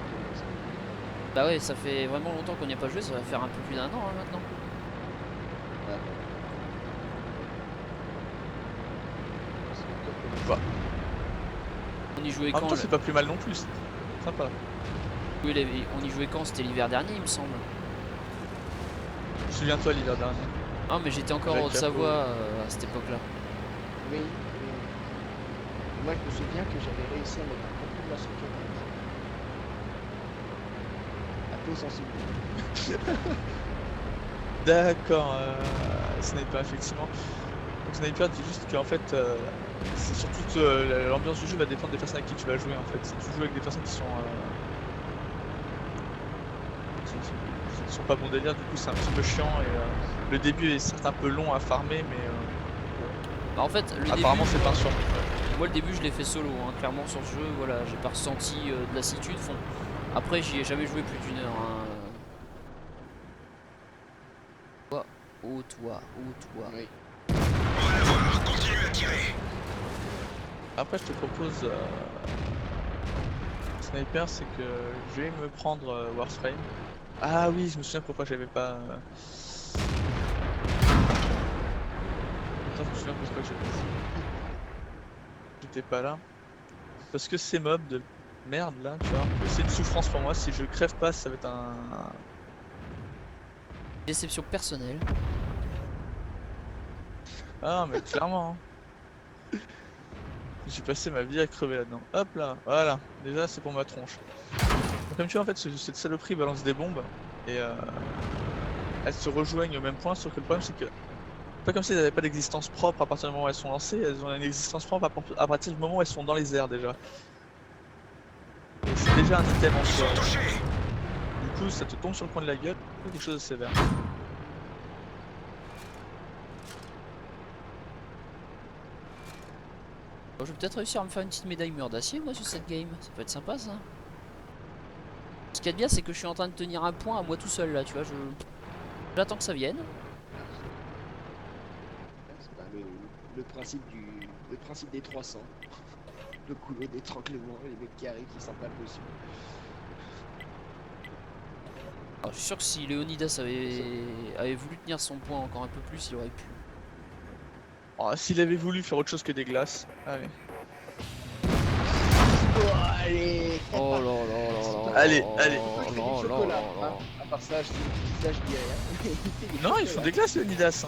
Bah ouais, ça fait vraiment longtemps qu'on n'y a pas joué, ça va faire un peu plus d'un an hein, maintenant. Ouais. Bah, On y jouait en quand même temps, c'est pas plus mal non plus. Sympa. Oui, on y jouait quand? C'était l'hiver dernier il me semble. Souviens-toi l'hiver dernier. Ah mais j'étais encore Avec en Capot. Haute-Savoie à cette époque-là. Oui, oui. Moi, je me souviens que j'avais réussi à mettre un concours de la sauvegarde. Un peu sensible. D'accord, Sniper, effectivement. Donc Sniper dit juste qu'en fait, c'est surtout l'ambiance du jeu va dépendre des personnes avec qui tu vas jouer en fait. Si tu joues avec des personnes qui sont pas bon délire, du coup c'est un petit peu chiant et le début est certes un peu long à farmer, mais Bah en fait, le apparemment début, c'est pas sûr. moi le début je l'ai fait solo, hein. Clairement sur ce jeu, voilà, j'ai pas ressenti de lassitude. Après j'y ai jamais joué plus d'une heure. Hein. Au toit, au toit. Oui. On va la voir, continue à tirer. Après, je te propose sniper, c'est que je vais me prendre Warframe. Ah oui, je me souviens pourquoi j'avais pas. Attends, je me souviens pourquoi j'étais pas là. Parce que ces mobs de merde là, tu vois, c'est une souffrance pour moi. Si je crève pas, ça va être un. Déception personnelle. Ah, mais clairement. Hein. J'ai passé ma vie à crever là-dedans. Hop là, voilà. Déjà, c'est pour ma tronche. Donc, comme tu vois, en fait, cette saloperie balance des bombes et elles se rejoignent au même point. Sauf que le problème, c'est que pas comme si elles n'avaient pas d'existence propre à partir du moment où elles sont lancées. Elles ont une existence propre à partir du moment où elles sont dans les airs déjà. Et c'est déjà un item en Ils soi. sont touchés. Du coup, ça te tombe sur le coin de la gueule, quelque chose de sévère. Bon, je vais peut-être réussir à me faire une petite médaille mur d'acier moi sur cette game. Ça peut être sympa ça. Ce qu'il y a de bien, c'est que je suis en train de tenir un point à moi tout seul là, tu vois. J'attends que ça vienne. C'est pas le principe le principe des 300. Le couloir d'étranglement, les mecs qui arrivent, qui s'empalent dessus. Alors, je suis sûr que si Léonidas avait voulu tenir son point encore un peu plus, il aurait pu. Oh, s'il avait voulu faire autre chose que des glaces. Allez. Oh, allez. Oh là là là là. Allez, allez. Moi, je fais Oh du là chocolat. là là. Hein. À part ça, je dis rien. Il fait des Non, ils font chocolats. des glaces, Leonidas.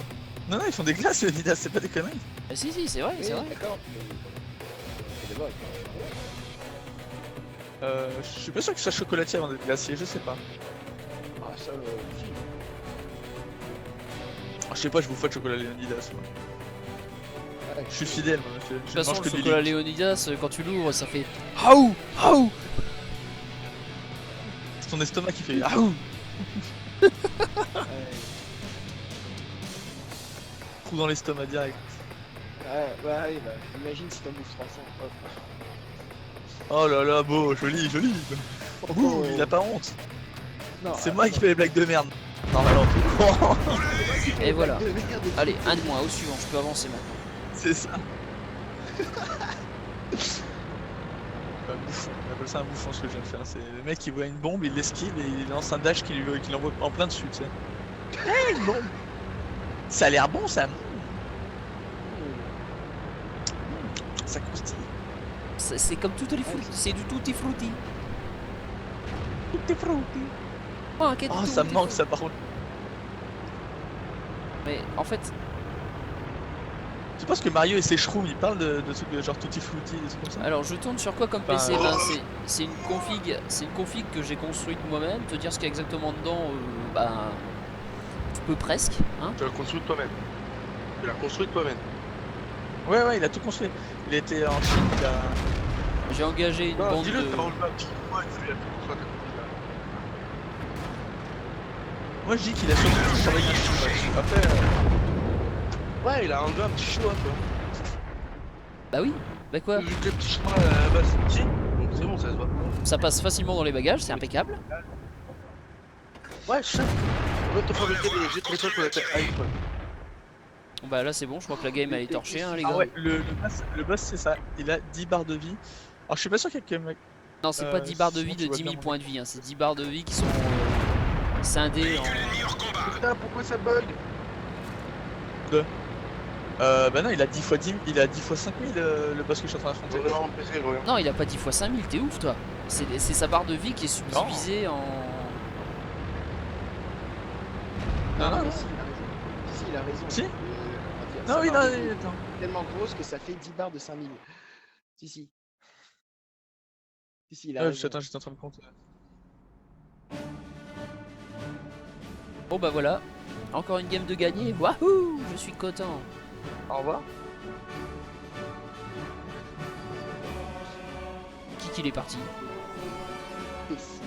Non, non, ils font des glaces, Leonidas, c'est pas des conneries. Ah, si, si, c'est vrai, Oui, c'est vrai. d'accord. C'est bon. Je suis pas sûr que ce soit chocolatier avant d'être glacier, je sais pas. Ah, ça, si. Je sais pas, je vous fais de chocolat Leonidas. Moi. Ouais, Je suis fidèle, moi. De toute Je façon, mange le que du chocolat Link. Léonidas, quand tu l'ouvres, ça fait Haou Haou. C'est ton estomac qui fait ah ouh, ouais. trou dans l'estomac direct. Ouais, bah, imagine si t'en bouffes 300. Hop. Oh là là, beau, joli, joli. Ouh, il a pas honte. Non, C'est moi qui fais les blagues de merde. Non, mais non, Et voilà. De merde. Allez, un de moins, au suivant, je peux avancer maintenant. c'est ça. Un bouffon, on appelle ça un bouffon ce que je viens de faire. C'est le mec qui voit une bombe, il l'esquive et il lance un dash qui l'envoie en plein dessus, tu sais. Hey, une bombe. Ça a l'air bon ça. Ça croustille. C'est comme toutes les fruits, c'est du tutti frutti. Tutti frutti. Oh, un quai de Oh, ça me tutti manque frutti. ça par contre. Mais en fait, Tu penses que Mario et ses shrooms ils parlent de trucs de genre tutti frutti, des trucs comme ça? alors je tourne sur quoi comme Bah, PC? Ben, c'est une config que j'ai construite moi-même. Te dire ce qu'il y a exactement dedans, ben, tu peux presque, hein. Tu l'as construite toi-même. Tu l'as construite toi-même. Ouais, ouais, il a tout construit. Il était en Chine, il a. J'ai engagé une Non, bande dis-le, de. t'as enlevé un petit coup, il faut la construire. Moi je dis qu'il a surtout travaillé un Chine là-dessus. Après, Ouais, il a enlevé un petit choix, toi. Bah oui, bah quoi? Vu que le petit choix à la base c'est petit, donc c'est bon, ça se voit. Ça passe facilement dans les bagages, c'est impeccable. Ouais, je sais. On va te fabriquer des trucs qu'on appelle iPhone. Bon, bah là c'est bon, je crois que la game elle est torchée, hein, les gars. ah ouais, le boss c'est ça. Il a 10 barres de vie. Alors je suis pas sûr qu'il y ait que mec. Non, c'est pas 10 barres de sinon vie tu de vois 10 000 bien mon points de vie, hein. C'est 10 barres de vie qui sont scindées en. Véhicule ennemi hors combat. Putain, pourquoi ça bug? Bah non, il a 10 fois 10, il a 10 fois 5000 le boss que je suis en train d'affronter. On est en PC, regarde. Non, il a pas 10 fois 5000, t'es ouf toi. C'est sa barre de vie qui est subdivisée en. Non, non, mais non. si, il a raison. Si, il a raison. Si. Sa Non, oui, non, barre de vie attends. est tellement grosse que ça fait 10 barres de 5000. Si, si. Si, si, il a raison. Attends, j'étais en train de compter. Bon bah voilà, encore une game de gagner. Wahou, je suis content. Au revoir. Qu'il est parti. Et si.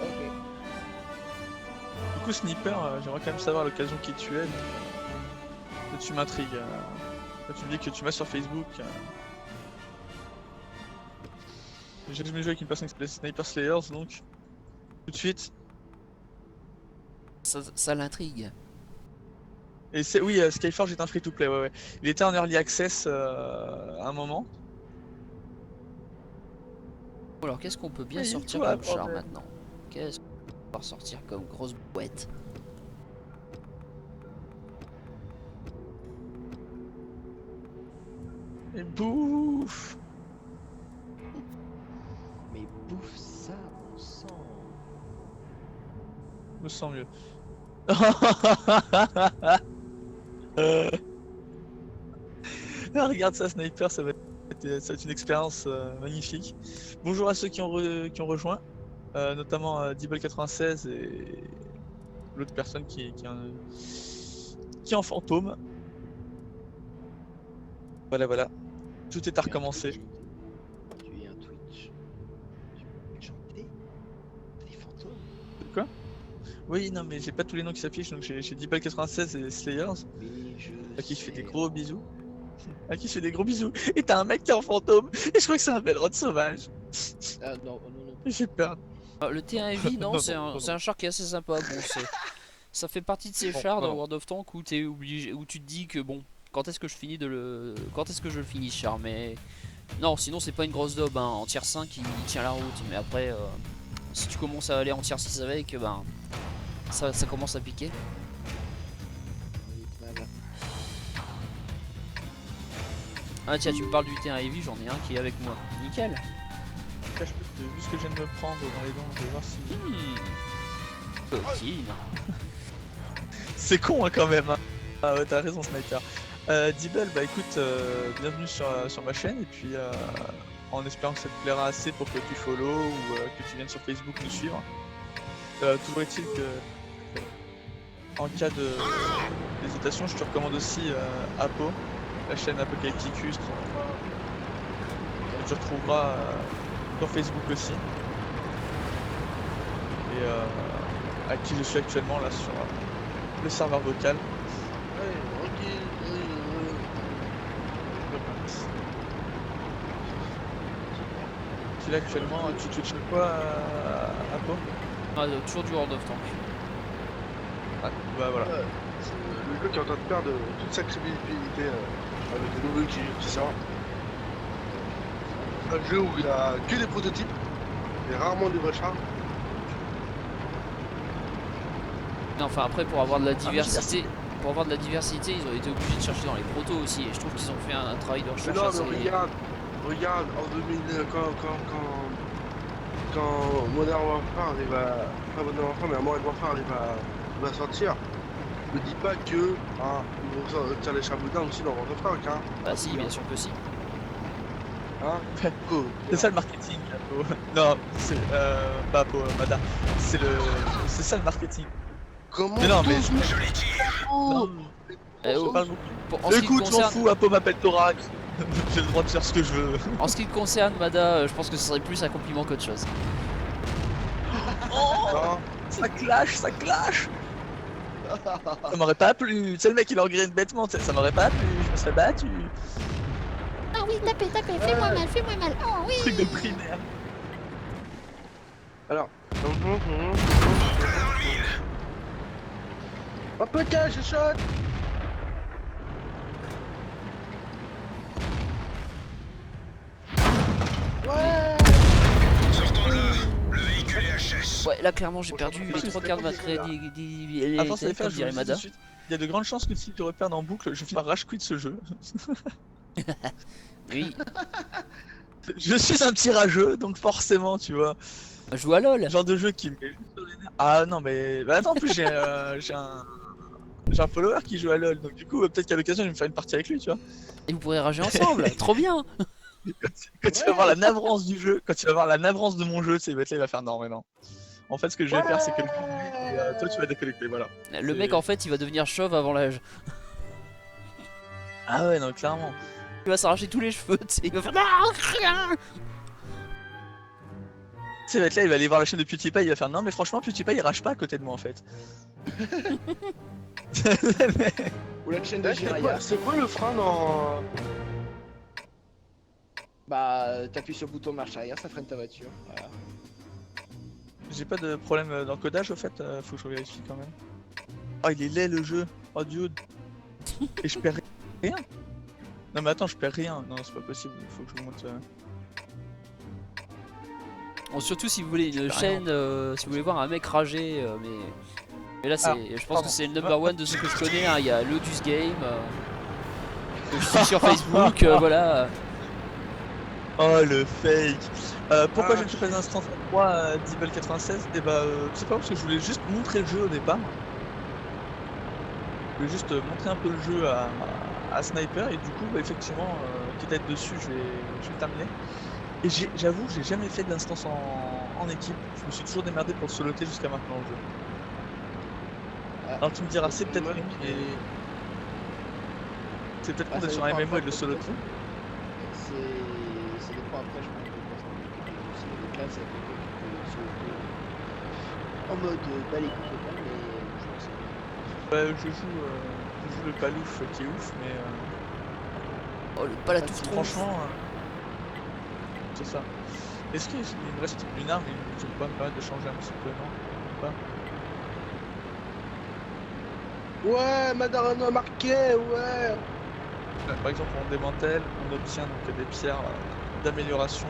Ok. Du coup, Sniper, j'aimerais quand même savoir à l'occasion qui tu es. Là, tu m'intrigues. Là, tu me dis que tu m'as sur Facebook. J'ai jamais joué avec une personne qui s'appelle Sniper Slayers, donc tout de suite. Ça l'intrigue. Et c'est oui, Skyforge est un free-to-play, ouais. Il était en early access à un moment. Alors qu'est-ce qu'on peut bien Oui, sortir toi, comme char problème. maintenant? Qu'est-ce qu'on peut pouvoir sortir comme grosse boîte? Et bouffe. Mais bouffe ça, on sent. Je me sens mieux. Ah, regarde ça, Sniper, ça va être une expérience magnifique. Bonjour à ceux qui ont rejoint, notamment Dibble96 et l'autre personne qui est en fantôme. Voilà. Tout est à recommencer. Tu es un Twitch. Tu peux chanter. T'as des fantômes. Quoi? Oui, non, mais j'ai pas tous les noms qui s'affichent, donc j'ai Dibble96 et Slayers, Mais je. à qui je fais des sais. gros bisous. À qui je fais des gros bisous. Et t'as un mec qui est en fantôme, et je crois que c'est un Velrod sauvage. Ah non, non. Et j'ai peur. Ah, le T1 Heavy, non, Non, c'est non, un char qui est assez sympa. Bon, ça fait partie de ces Bon, chars dans non. World of Tanks où t'es obligé, où tu te dis que bon, quand est-ce que je le finis ce char, mais non, sinon c'est pas une grosse daube, hein. En tier 5 il tient la route, mais après si tu commences à aller en tier 6 avec, ben ça commence à piquer. Oui, voilà. Ah tiens, tu me parles du T1 Heavy, j'en ai un qui est avec moi. Nickel. Cache peu, vu ce que je viens de me prendre dans les dents, je vais voir si. Coquine. C'est con hein, quand même. Hein. Ah ouais, t'as raison, Sniper. Dibble, bah écoute, bienvenue sur ma chaîne et puis en espérant que ça te plaira assez pour que tu follow ou que tu viennes sur Facebook nous suivre. Toujours est-il que en cas d'hésitation, je te recommande aussi Apo, la chaîne Apocalypticus. Tu retrouveras sur Facebook aussi. Et à qui je suis actuellement là sur le serveur vocal. Tu là actuellement, tu fais quoi à Pau? Ah, toujours du World of Tanks. Ah, bah voilà. C'est le jeu qui est en train de perdre toute sa crédibilité avec les nouveaux qui sortent. Un jeu où il y a que des prototypes et rarement des vrais chars. Non, enfin après pour avoir de la mais diversité, ils ont été obligés de chercher dans les protos aussi, et je trouve qu'ils ont fait un travail de Mais recherche non, assez... mais regarde, en 2000, quand Modern Warfare arrive à... Pas Modern Warfare, mais Modern Warfare va sortir, ne dis pas que ils vont sortir les chaboudins aussi dans World of Tanks, hein. Bah si, bien sûr que si. Hein oh, C'est ça le marketing, Apo. Non, c'est pas Apo, Mada. C'est ça le marketing. Comment Mais non, mais tous je- Joli tir. Oh, Eh oh, parle beaucoup. en ce qui te Écoute, je m'en concerne, fous, Apo m'appelle Thorax. J'ai le droit de faire ce que je veux. en ce qui te concerne, Mada, je pense que ce serait plus un compliment qu'autre chose. non, Ça clash, ça clash. Ça m'aurait pas plu. Tu sais, le mec il engraine bêtement, tu sais, ça m'aurait pas plu. Je me serais battu. Ah oui, tapez, fais-moi mal. Oh oui. Truc de primaire. alors... Porte-la dans l'huile. Oh putain, je shot. Ouais. Sortons de là. Le véhicule est HS. Ouais, là clairement j'ai perdu les c'est trois pas quarts de ma possible, là. crédit. Avant ça les faire, Comme je dirait vous le dis tout Mada. de suite. Il y a de grandes chances que si tu repères en boucle, je finis par rage quit ce jeu. Oui, Je suis un petit rageux, donc forcément, tu vois. je joue à LoL. Le genre de jeu qui me met juste sur les nerfs. Ah non, mais. Bah attends, en plus, j'ai un follower qui joue à LoL, donc du coup, peut-être qu'à l'occasion, je vais me faire une partie avec lui, tu vois. Et vous pourrez rager ensemble, trop bien. Quand tu vas voir la navrance du jeu, quand tu vas voir la navrance de mon jeu, c'est là, il va faire non, mais non. En fait, ce que je vais faire, c'est que et toi, tu vas déconnecter, voilà. Le C'est- mec en fait il va devenir chauve avant l'âge. Ah ouais, non, clairement. Il va s'arracher tous les cheveux, tu sais, il va faire non, rien. Tu sais, là, il va aller voir la chaîne de PewDiePie, il va faire non, mais franchement, PewDiePie, il rage pas à côté de moi, en fait. Ou la chaîne de Eh, Jiraya. c'est quoi le frein dans... Bah, t'appuies sur le bouton marche arrière, ça freine ta voiture. Voilà. J'ai pas de problème dans le codage, au fait, faut que je vérifie quand même. Oh, il est laid le jeu. Oh, dude. Et je perds rien. Non, mais attends, je perds rien. Non, c'est pas possible. Il faut que je monte. Bon, surtout si vous voulez une Rien. chaîne, si vous voulez voir un mec rager, mais là, Ah, je pense pardon. que c'est le number one de ce que je connais. Hein. Il y a Lotus Game, que je suis sur Facebook, voilà. Oh, le fake. Pourquoi Ah, j'ai fait l'instant 3 Devil 96? Et bah, c'est pas parce que je voulais juste montrer le jeu au départ. Je voulais juste montrer un peu le jeu à Sniper et du coup, bah, effectivement, quitte à être dessus, je vais le terminer. Et j'avoue, j'ai jamais fait d'instance en équipe. Je me suis toujours démerdé pour le soloter jusqu'à maintenant le jeu. Alors tu me diras, c'est peut-être Ouais, con, et... C'est peut-être con Ah, d'être ça sur un dépend MMO et après de le de- soloter. Ça dépend après, je pense, c'est des classes avec lesquelles tu peux sauter en mode balai total, mais je pense que Bah, je joue le palouf qui est ouf, mais Oh, le palatouf tronche. franchement, c'est ça. Est-ce qu'il me reste une arme et je peux pas me permettre de changer un petit peu, non? Pas. Ouais, Madarano a marqué, ouais. Par exemple, on démantèle, on obtient donc des pierres d'amélioration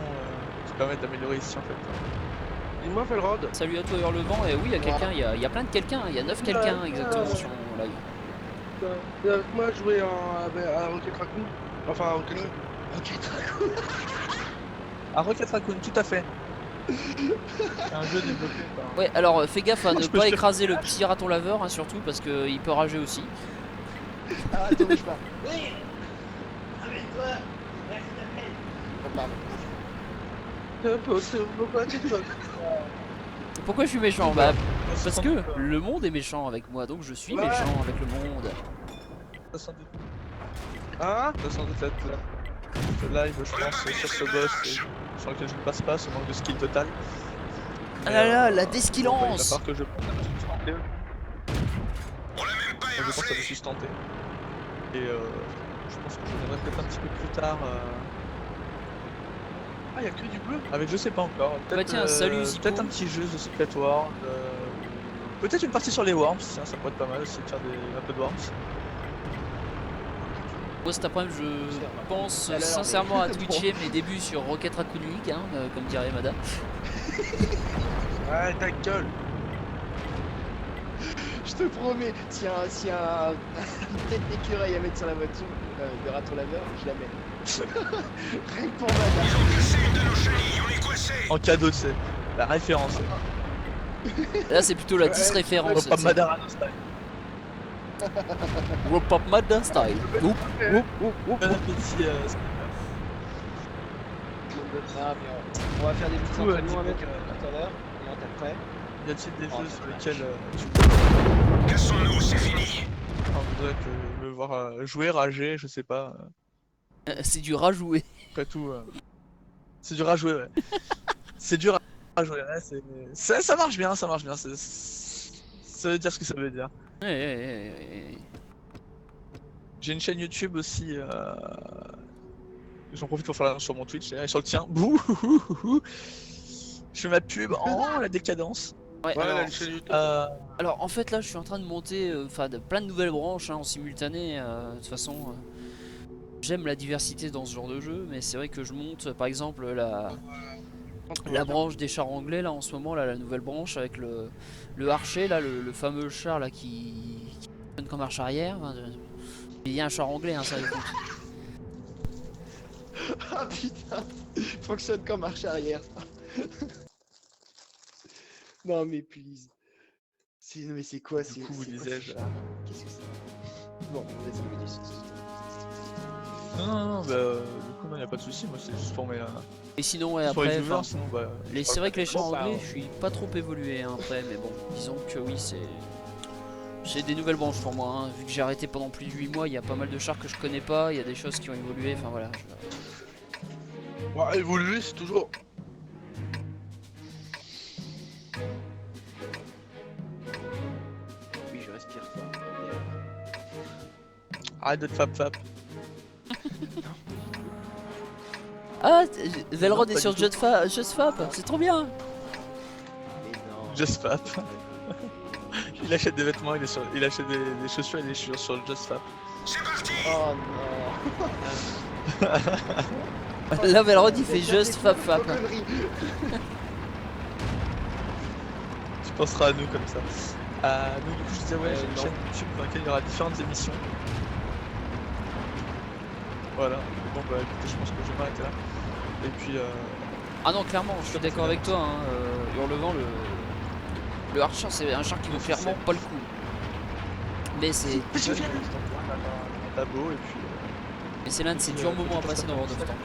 qui permettent d'améliorer ici en fait. Dis-moi, fais le rod. Salut à toi Hurlevent, et oui, il y a quelqu'un, il y a plein de quelqu'un, il y a 9 quelqu'un exactement sur mon live. Moi, je jouais à Rocket Raccoon. Enfin, à Rocket Raccoon. Ah, Rocket Raccoon, tout à fait. C'est un jeu développé par... Ouais, alors fais gaffe à ne Je peux pas faire- écraser le petit raton laveur, hein, surtout, parce qu'il peut rager aussi. Ah, attends, bouge pas. Oui. Arrête-toi. Oh, pardon. Pourquoi tu te Pourquoi je suis méchant? Bah, parce 62, que le monde est méchant avec moi, donc je suis méchant avec le monde. 62, Hein 67 ce live, je pense, sur ce boss sur lequel je ne passe pas, ce manque de skill total. Ah là là, la Il va déskillance! falloir que je prenne la sustenter. On l'a même pas Je pense à le efflé. sustenter. Et je pense que je viendrai peut-être un petit peu plus tard. Ah, y'a que du bleu. Avec je sais pas encore. Peut-être, tiens, salut, Zico. peut-être un petit jeu de Secret World. Peut-être une partie sur les Worms, tiens, ça pourrait être pas mal aussi de faire un peu de Worms. Moi cet après-midi je pense Alors, sincèrement à mais- twitcher mes débuts sur Rocket Raccoon League, hein, comme dirait Mada. Ouais, ta gueule. Je te promets, s'il y a une tête d'écureuil à mettre sur la voiture, de raton laveur, je la mets. Rien que pour Ils madame. ont cassé une de nos chenilles, on est coincés. En cadeau, tu sais. La référence. Là c'est plutôt la 10 On référence. va pas Madarano style. Rope Up Mada style. Oup, oup, oup, oup. Bon appétit. Ah, mais on va faire des petits Du coup, entraînements avec dis-moi, tout à l'heure. On est après. Y a-t-il des Oh, jeux c'est sur dommage. lesquels Cassons-nous, c'est fini. on voudrait me voir jouer, rager, je sais pas. C'est du rajoué. Après tout, c'est dur à jouer, ouais. C'est dur à jouer, ouais. Ça marche bien, ça marche bien. Ça veut dire ce que ça veut dire. J'ai une chaîne YouTube aussi. J'en profite pour faire la sur mon Twitch et sur le tien. Bouh, hou, hou, hou. Je fais ma pub. Oh, la décadence. Ouais, Ouais, alors, la chaîne YouTube. alors, en fait là je suis en train de monter plein de nouvelles branches hein, en simultané. De toute façon, j'aime la diversité dans ce genre de jeu, mais c'est vrai que je monte par exemple la branche des chars anglais là en ce moment, là, la nouvelle branche avec le archer, là, le fameux char là qui donne comme marche arrière. Enfin, il y a un char anglais, hein, ça écoute. Ah putain, fonctionne comme marche arrière. Non mais please. Mais c'est quoi Du coup, disais-je. Qu'est-ce que c'est? Bon, vas-y, me dis. Non, bah, du coup, non, y a pas de souci. Moi, c'est juste pour mes. Et sinon, ouais, Pour les après, viewers, enfin, sinon, bah. c'est vrai que les chars Bon, bah, anglais, je suis pas trop évolué hein, après, mais bon, disons que oui, c'est des nouvelles branches pour moi. Hein. Vu que j'ai arrêté pendant plus de 8 mois, il y a pas mal de chars que je connais pas, il y a des choses qui ont évolué, enfin voilà. Ouais, évoluer, c'est toujours. Oui, je respire fort. Arrête de te fap. Ah, Velrod est pas sur du tout. JustFap, c'est trop bien. Mais non. Just fap. Il achète des vêtements, il achète des chaussures et des chaussures sur le JustFab. C'est parti. Oh non. Là, Valrod il fait juste fap fap. Tu penseras à nous comme ça. Donc du coup je disais ouais, j'ai une non. chaîne YouTube dans laquelle il y aura différentes émissions. Voilà, bon bah écoutez je pense que je vais m'arrêter là. Et puis Ah non, clairement, je suis d'accord avec toi. Hein. Hurlevent, le Archer, c'est un char qui vaut clairement pas le coup. Mais c'est un tableau et puis mais c'est l'un de ces durs moments à passer dans World of Tanks.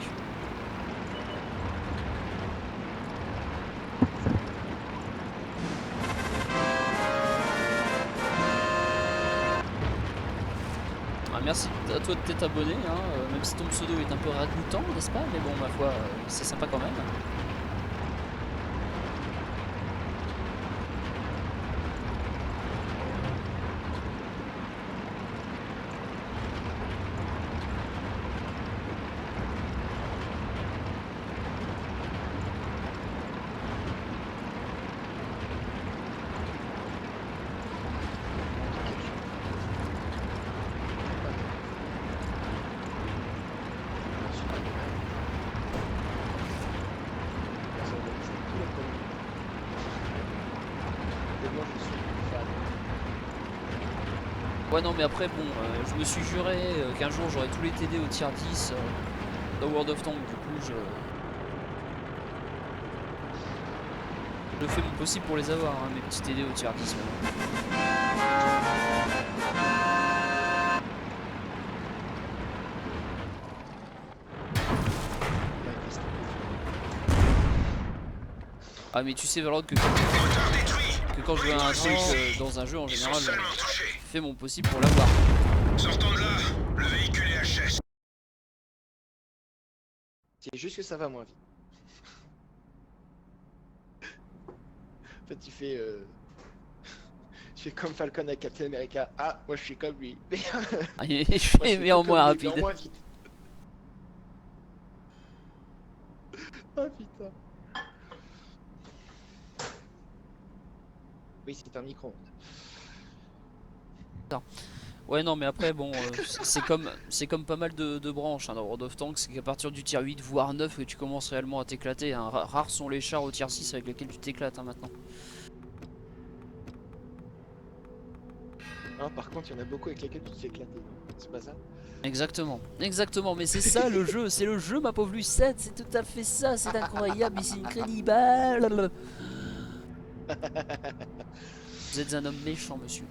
Ah, merci à toi de t'être abonné, hein, même si ton pseudo est un peu ragoûtant, n'est-ce pas? Mais bon, ma foi, c'est sympa quand même. Ouais non mais après bon, je me suis juré qu'un jour j'aurais tous les TD au tier 10 dans World of Tanks, du coup je fais mon possible pour les avoir, hein, mes petits TD au tier 10 maintenant. Ah mais tu sais Valrod que quand je veux un truc dans un jeu en général, je fais mon possible pour l'avoir. Sortons de là. Le véhicule est HS. C'est juste que ça va moins vite. En fait, tu fais tu fais comme Falcon à Captain America. Ah, moi je suis comme lui. Ah, je fais mais en moins rapide. En moins vite. Oh putain. Oui, c'est un micro. Ouais non mais après bon c'est comme pas mal de branches hein, dans World of Tanks, c'est qu'à partir du tier 8 voire 9 que tu commences réellement à t'éclater, hein. Rares sont les chars au tier 6 avec lesquels tu t'éclates hein, maintenant. Hein, par contre, il y en a beaucoup avec lesquels tu te fais éclater. C'est pas ça? Exactement, exactement, mais c'est ça le jeu, c'est le jeu ma pauvre Lucette, c'est tout à fait ça, c'est incroyable, c'est incroyable. Vous êtes un homme méchant monsieur.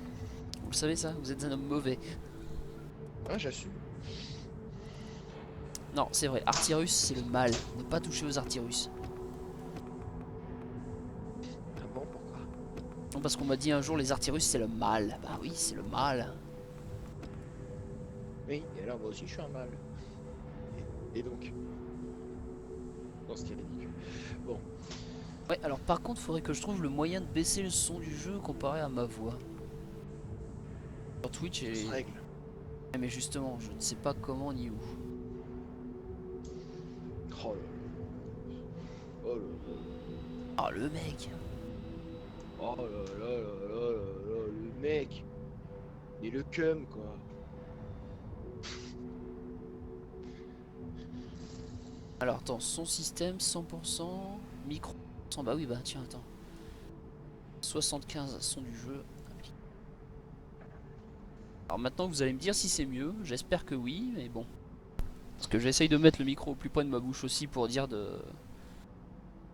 Vous le savez ça? Vous êtes un homme mauvais. Ah, j'assume. Non, c'est vrai, Artyrus c'est le mal. Ne pas toucher aux Artyrus. Ah bon, pourquoi? Non, parce qu'on m'a dit un jour les Artyrus c'est le mal. Bah oui, c'est le mal. Oui, et alors moi aussi je suis un mâle. Et donc? Non, c'était ridicule. Bon. Ouais, alors par contre, faudrait que je trouve le moyen de baisser le son du jeu comparé à ma voix. Sur Twitch et... Règle. Ouais, mais justement, je ne sais pas comment ni où. Oh là là. Oh là là. Ah, le mec. Oh là là là là là là, le mec. Et le cum quoi. Alors attends, son système 100%, micro 100%, bah oui bah tiens attends. 75 son du jeu. Alors maintenant vous allez me dire si c'est mieux, j'espère que oui, mais bon. Parce que j'essaye de mettre le micro au plus près de ma bouche aussi pour dire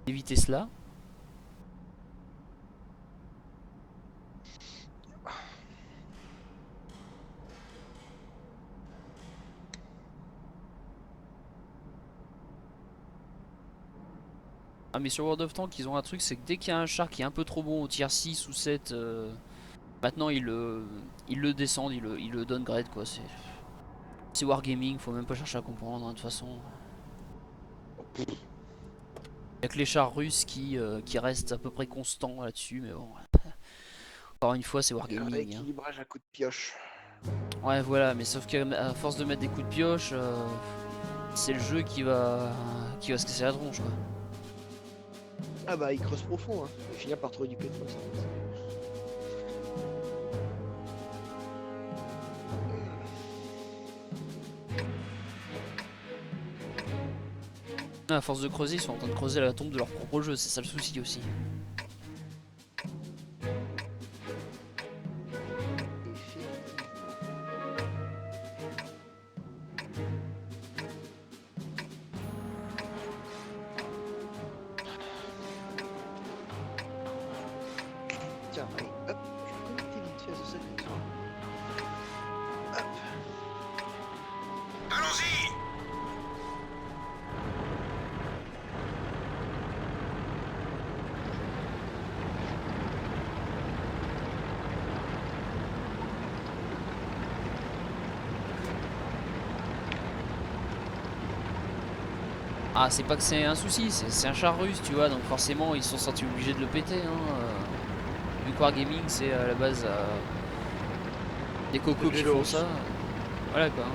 d'éviter cela. Ah mais sur World of Tanks ils ont un truc, c'est que dès qu'il y a un char qui est un peu trop bon au tier 6 ou 7, maintenant ils le descendent, ils le downgrade quoi. C'est Wargaming, faut même pas chercher à comprendre hein, de toute façon. Y'a que les chars russes qui restent à peu près constants là-dessus, mais bon. Encore une fois c'est Un Wargaming. Hein. équilibrage à coup de pioche. Ouais voilà, mais sauf qu'à force de mettre des coups de pioche, c'est le jeu qui va se casser la tronche quoi. Ah bah il creuse profond hein. Il va finir par trouver du pétrole. À force de creuser, ils sont en train de creuser la tombe de leur propre jeu, c'est ça le souci aussi. Tiens, allez, hop, je vais connecter vite fait à ce secret. Allons-y! Ah, c'est pas que c'est un souci, c'est un char russe, tu vois, donc forcément ils sont sentis obligés de le péter. Hein. Vu que Wargaming, c'est à la base des cocos qui font ça. Voilà quoi. Hein.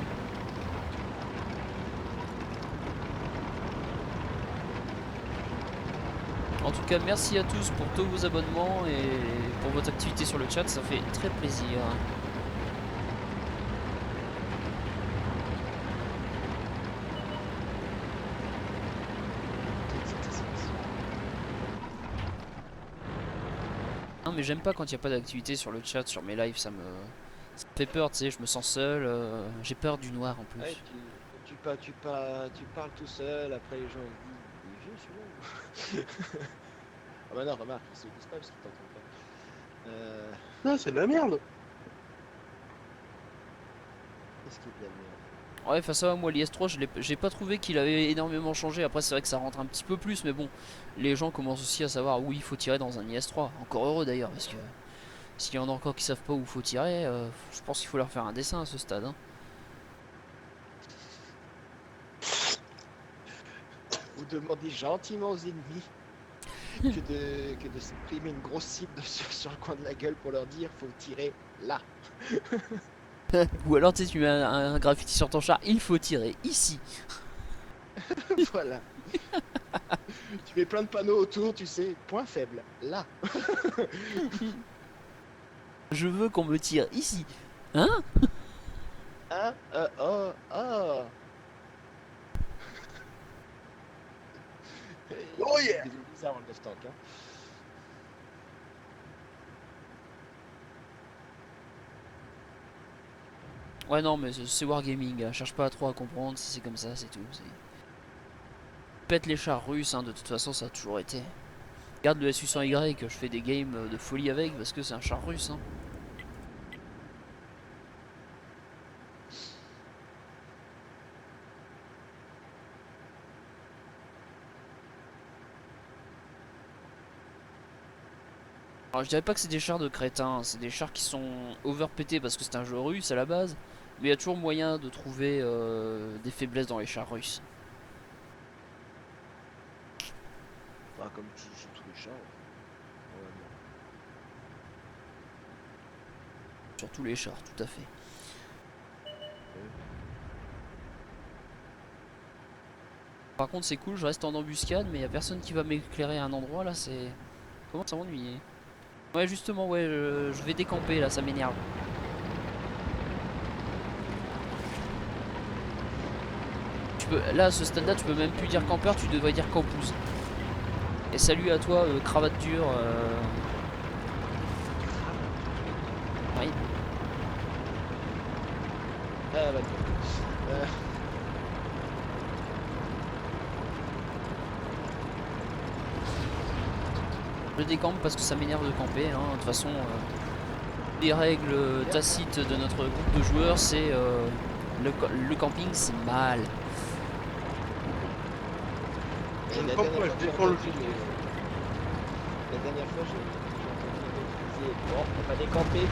En tout cas, merci à tous pour tous vos abonnements et pour votre activité sur le chat, ça fait très plaisir. Non mais j'aime pas quand il n'y a pas d'activité sur le chat, sur mes lives, ça me fait peur, tu sais, je me sens seul, j'ai peur du noir en plus. Ouais, tu parles tout seul, après les gens ils disent, il est vieux celui-là. Ah bah non, remarque, ils se disent pas parce qu'ils t'entendent pas. Non, c'est de la merde. Qu'est-ce qui est de la merde? Ouais, face à moi, l'IS-3, j'ai pas trouvé qu'il avait énormément changé. Après, c'est vrai que ça rentre un petit peu plus, mais bon, les gens commencent aussi à savoir où il faut tirer dans un IS-3. Encore heureux d'ailleurs, parce que s'il y en a encore qui savent pas où il faut tirer, je pense qu'il faut leur faire un dessin à ce stade. Hein. Vous demandez gentiment aux ennemis que de supprimer une grosse cible sur le coin de la gueule pour leur dire faut tirer là. Ou alors, tu sais, tu mets un graffiti sur ton char, il faut tirer ici. Voilà. Tu mets plein de panneaux autour, tu sais, point faible, là. Je veux qu'on me tire ici. Hein? Hein? Oh, oh. Oh yeah! C'est bizarre en left tank, hein. Ouais, non, mais c'est Wargaming, hein. Cherche pas trop à comprendre, c'est comme ça, c'est tout. Pète les chars russes, hein, de toute façon, ça a toujours été. Regarde le S800Y, je fais des games de folie avec parce que c'est un char russe. Hein. Alors je dirais pas que c'est des chars de crétins, c'est des chars qui sont overpétés parce que c'est un jeu russe à la base, mais il y a toujours moyen de trouver des faiblesses dans les chars russes. Bah, comme sur tous les chars. Normalement. Sur tous les chars, tout à fait. Par contre c'est cool, je reste en embuscade, mais il y a personne qui va m'éclairer à un endroit là, c'est... Comment ça m'ennuyer. Ouais justement, ouais, je vais décamper là, ça m'énerve. Là à ce stade là tu peux même plus dire campeur, tu devrais dire campouse. Et salut à toi cravate dure. Oui. Ah bah Je décampe parce que ça m'énerve de camper. Hein. De toute façon, les règles tacites de notre groupe de joueurs, c'est le camping, c'est mal. Je ne la campe dernière pas, fois, je défends le j'ai entendu, fusil. La dernière fois, j'ai entendu un mec qui disait bon, on va décamper.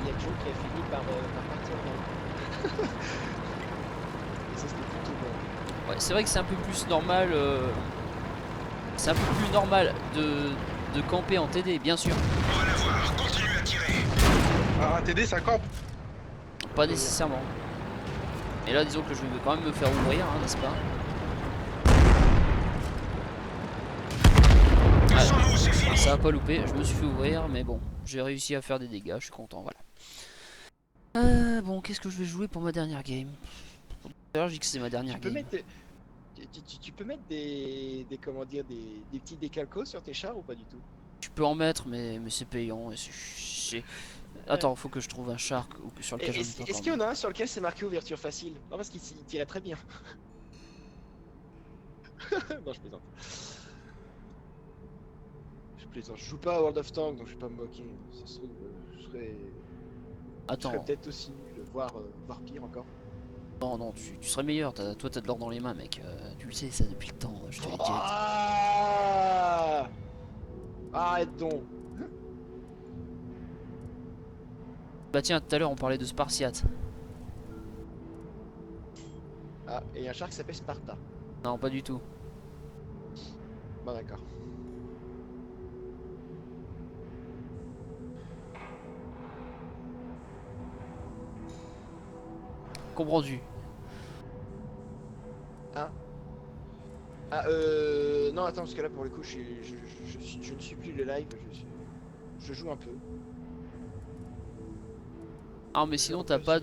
Il y a Joe qui a fini par partir en Et ça, c'était plutôt bon. Ouais, c'est vrai que c'est un peu plus normal. C'est un peu plus normal de camper en TD, bien sûr. On va la voir, continue à tirer. Ah, TD, ça campe. Pas nécessairement. Et là, disons que je vais quand même me faire ouvrir, hein, n'est-ce pas? Sans nous, c'est fini. Ça a pas loupé, je me suis fait ouvrir, mais bon, j'ai réussi à faire des dégâts, je suis content, voilà. Bon, qu'est-ce que je vais jouer pour ma dernière game? D'ailleurs, je dis que c'est ma dernière Tu peux game. mettre. tu peux mettre des comment dire des petits décalcos sur tes chars ou pas du tout? Tu peux en mettre, mais c'est payant. Et Attends, faut que je trouve un char sur lequel j'en ai pas Est-ce qu'il y en a un sur lequel c'est marqué ouverture facile? Non, parce qu'il tirait très bien. Non, je plaisante. Je plaisante. Je joue pas à World of Tanks, donc je vais pas me moquer. Ça se trouve, je serais Attends, peut-être aussi nul, voire pire encore. non, tu serais meilleur. Toi, t'as de l'or dans les mains, mec. Tu le sais, ça depuis le temps. Je te l'ai dit. Ah arrête donc. Bah tiens, tout à l'heure on parlait de Spartiate. Ah, et il y a un char qui s'appelle Sparta. Non, pas du tout. Bon, d'accord. Comprendu. Non, attends, parce que là, pour le coup, je ne suis plus le live, je joue un peu. Ah mais sinon t'as pas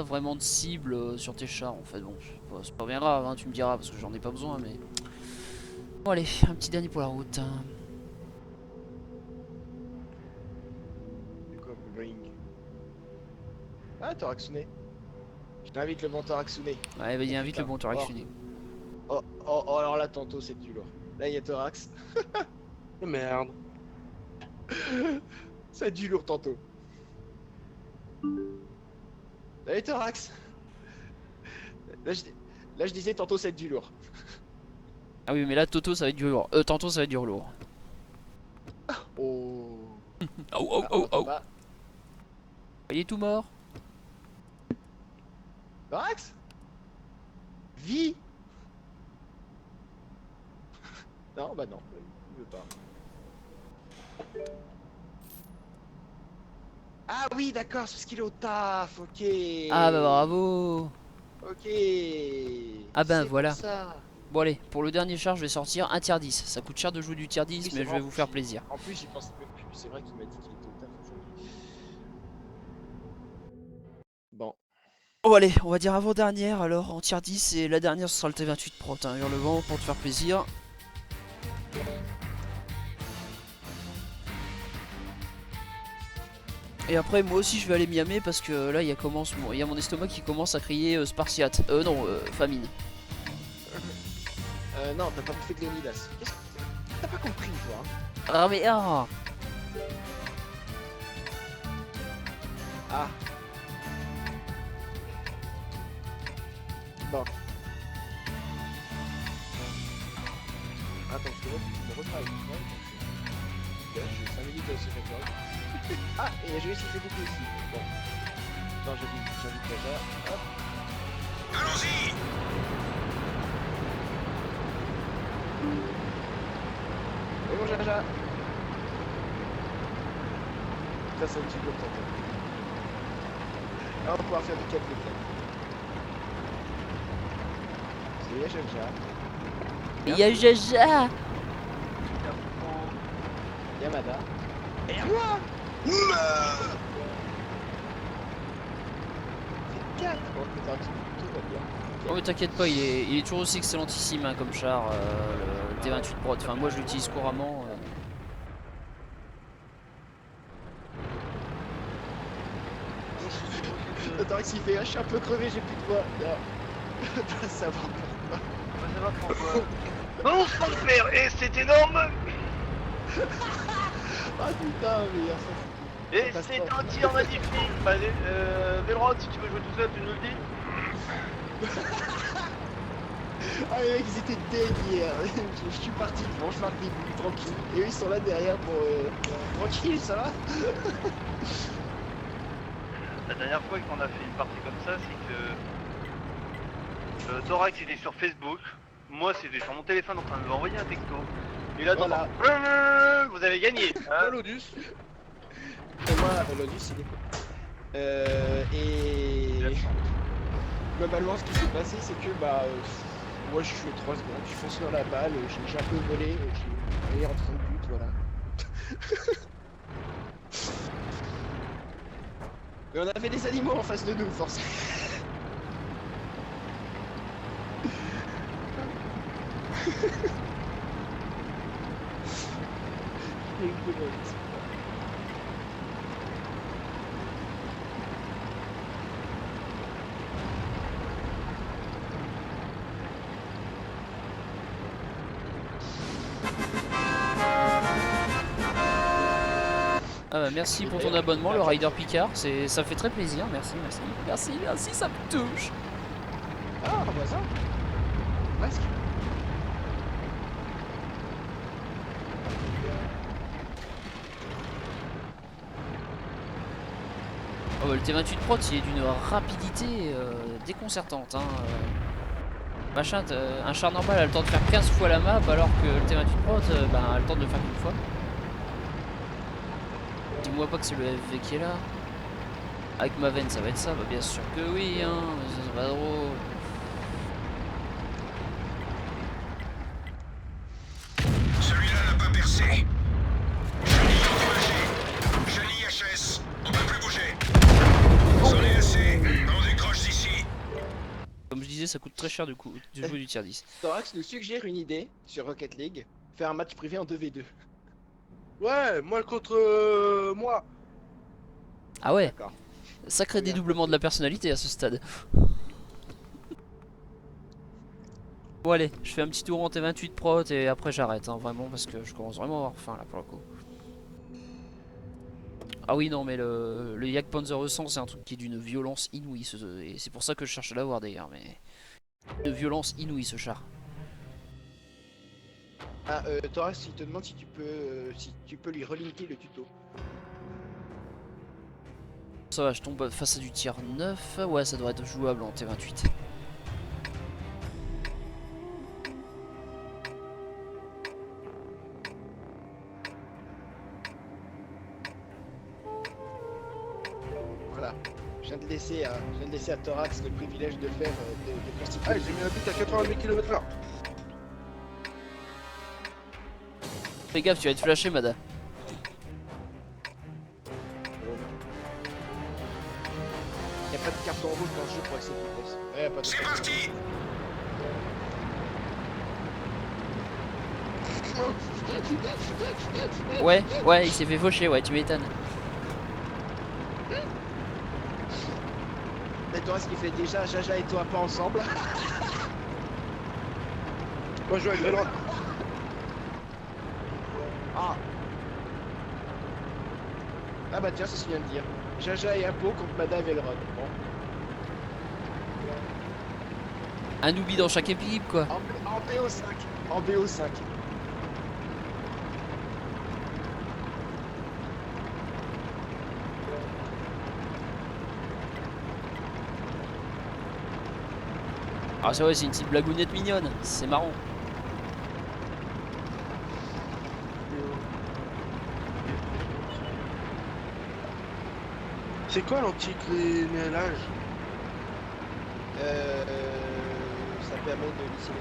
vraiment de cible sur tes chars en fait. Bon, c'est pas bien grave, hein, tu me diras parce que j'en ai pas besoin, mais bon allez, un petit dernier pour la route. C'est quoi, Ring? Ah, Toraxune. Je t'invite le bon Toraxune. Ouais, vas-y, invite putain. le bon Toraxune. Oh, alors là, tantôt, c'est du lourd. Là, il y a Thorax. Oh, merde. C'est du lourd tantôt. Allez, Thorax. Là, je disais tantôt, c'est du lourd. Ah oui, mais là Toto ça va être du lourd. Tantôt ça va être du lourd. Oh. Oh. Il est tout mort. Thorax? Vie? Non, bah non, il veut pas. Ah oui, d'accord, c'est parce qu'il est au taf, ok. Ah bah bravo. Ok. Ah ben C'est voilà. pour ça. Bon allez, pour le dernier char je vais sortir un tier 10. Ça coûte cher de jouer du tier 10, Oui, mais c'est je vrai, vais vous faire plaisir. En plus, j'y pensais même plus. C'est vrai qu'il m'a dit qu'il était au taf aujourd'hui. Bon. Oh allez, on va dire avant-dernière alors en tier 10 et la dernière ce sera le T28 Pro, hein, hurlement pour te faire plaisir. Et après moi aussi je vais aller miamer parce que là il y a mon estomac qui commence à crier Spartiate. Non, famine. Non, t'as pas bouffé de Léonidas. Qu'est-ce que t'as pas compris, toi hein? Ah mais ah. Ah. Bon. Attends, parce que là, tu me retravailles. Ouais, j'ai 5 minutes à se faire. Ah, et je vais essayer de beaucoup aussi. Bon. Non, j'invite déjà. Hop. Allons-y! Et bon, Jaja. Ça, c'est un petit peu le temps. Là, on va pouvoir faire du 4 de 4. C'est Jaja. Jaja. Yamada. Et à moi! C'est 4! Bon, putain, tout va bien. Oh mais t'inquiète pas, il est toujours aussi excellentissime hein, comme char, le T28 Pro. Enfin moi je l'utilise couramment. Attends, il s'y fait, je suis un peu crevé, j'ai plus de voix. Là. Dois savoir pourquoi. Non, sans le faire. Et c'est énorme. Ah putain, mais ça c'est... Et c'est un tir magnifique. Allez, Velrock, si tu veux jouer tout seul, tu nous le dis. Ah les mecs, ils étaient dead hier. Je suis parti devant, je marque des bouts, tranquille. Et eux, ils sont là derrière pour... Tranquille, ça va? La dernière fois qu'on a fait une partie comme ça, c'est que Thorax était sur Facebook, moi c'était sur mon téléphone en train de lui envoyer un texto. Et là, Voilà. vous avez gagné. Hein Lodus. Et moi, Lodus, il est... Et... Globalement, ce qui s'est passé, c'est que, moi je suis 3 secondes, je fonce sur la balle, j'ai un peu volé, j'ai allé rentrer au but, voilà. Mais on avait des animaux en face de nous, forcément. Ah bah merci pour ton abonnement, le Rider Picard, ça fait très plaisir, merci, merci. Merci, merci, ça me touche. Ah, un voisin. Presque. Oh bah, le T28 Prot il est d'une rapidité déconcertante. Hein. Machin, un char normal a le temps de faire 15 fois la map alors que le T28 Prot a le temps de le faire qu'une fois. Dis-moi pas que c'est le FV qui est là. Avec ma veine ça va être ça, bah bien sûr que oui, hein, c'est pas drôle. Celui-là n'a pas percé. Chenille endommagée. Chenille HS. On peut plus bouger. C'en est assez. On décroche d'ici. Comme je disais, ça coûte très cher du coup de jouer du tier 10. Thorax nous suggère une idée sur Rocket League. Faire un match privé en 2v2. Ouais, moi contre moi. Ah ouais, D'accord. sacré dédoublement de la personnalité à ce stade. Bon allez, je fais un petit tour en T28 Prot et après j'arrête, hein, vraiment, parce que je commence vraiment à avoir faim là pour le coup. Ah oui non mais le Yak Panzer 100 c'est un truc qui est d'une violence inouïe, et c'est pour ça que je cherche à l'avoir d'ailleurs, mais... De violence inouïe ce char. Ah, Thorax, il te demande si tu peux lui relinker le tuto. Ça va, je tombe face à du tier 9, ouais ça doit être jouable en T28. Voilà. Je viens de laisser à Thorax le privilège de faire de constituer. Ah, j'ai mis un but à 80 km/h. Fais gaffe, tu vas être flashé, Mada. Il n'y a pas de carton rouge dans ce jeu pour excès de vitesse. Ouais, pas de C'est parti. Ouais, ouais, il s'est fait faucher, ouais, tu m'étonnes. Et Thorax qui fait déjà Jaja et toi pas ensemble. Moi je joue avec Velrod. Ah. Ah bah tiens, c'est ce qu'il vient de dire. Jaja et Apo contre Mada et Velrod. Bon. Un oubli dans chaque équipe, quoi. En BO5. En BO5. Ah, c'est vrai, c'est une petite blagounette mignonne, c'est marrant. C'est quoi l'anti-crénelage? Ça permet de lisser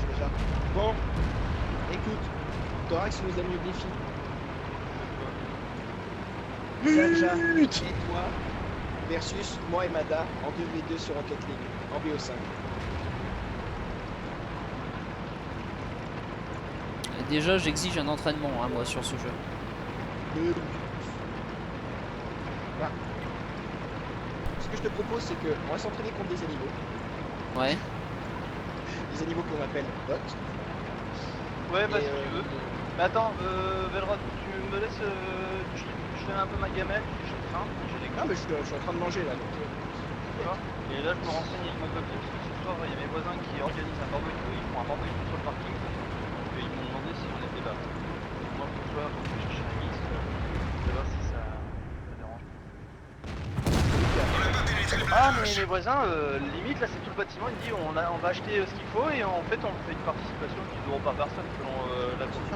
déjà. Bon, écoute, Thorax nous a mis au défi. Jaja et toi versus moi et Mada en 2v2 sur Rocket League en BO5. Et déjà, j'exige un entraînement, hein, moi, sur ce jeu. Voilà. Ce que je te propose, c'est qu'on va s'entraîner contre des animaux. Ouais. Des animaux qu'on appelle bots. Ouais, bah Et, si tu veux. Mais attends, Velrod, tu me laisses. Je fais un peu ma gamelle, je crains, j'ai des Ah, mais je suis en train de manger là. Donc, vois. Et là, je me renseigne avec ma copine, parce que ce soir, il y a mes voisins qui organisent un barbecue, ils font un barbecue sur le parking. Et ils m'ont demandé si on était là. Donc, moi, ce soir, je vais chercher la liste, je vais voir si ça dérange. On n'a pas pénétré le Ah, mais blindage. mes voisins, limite, là, c'est tout le bâtiment, ils disent on va acheter ce qu'il faut, et en fait, on fait une participation de 10 € par personne selon la course.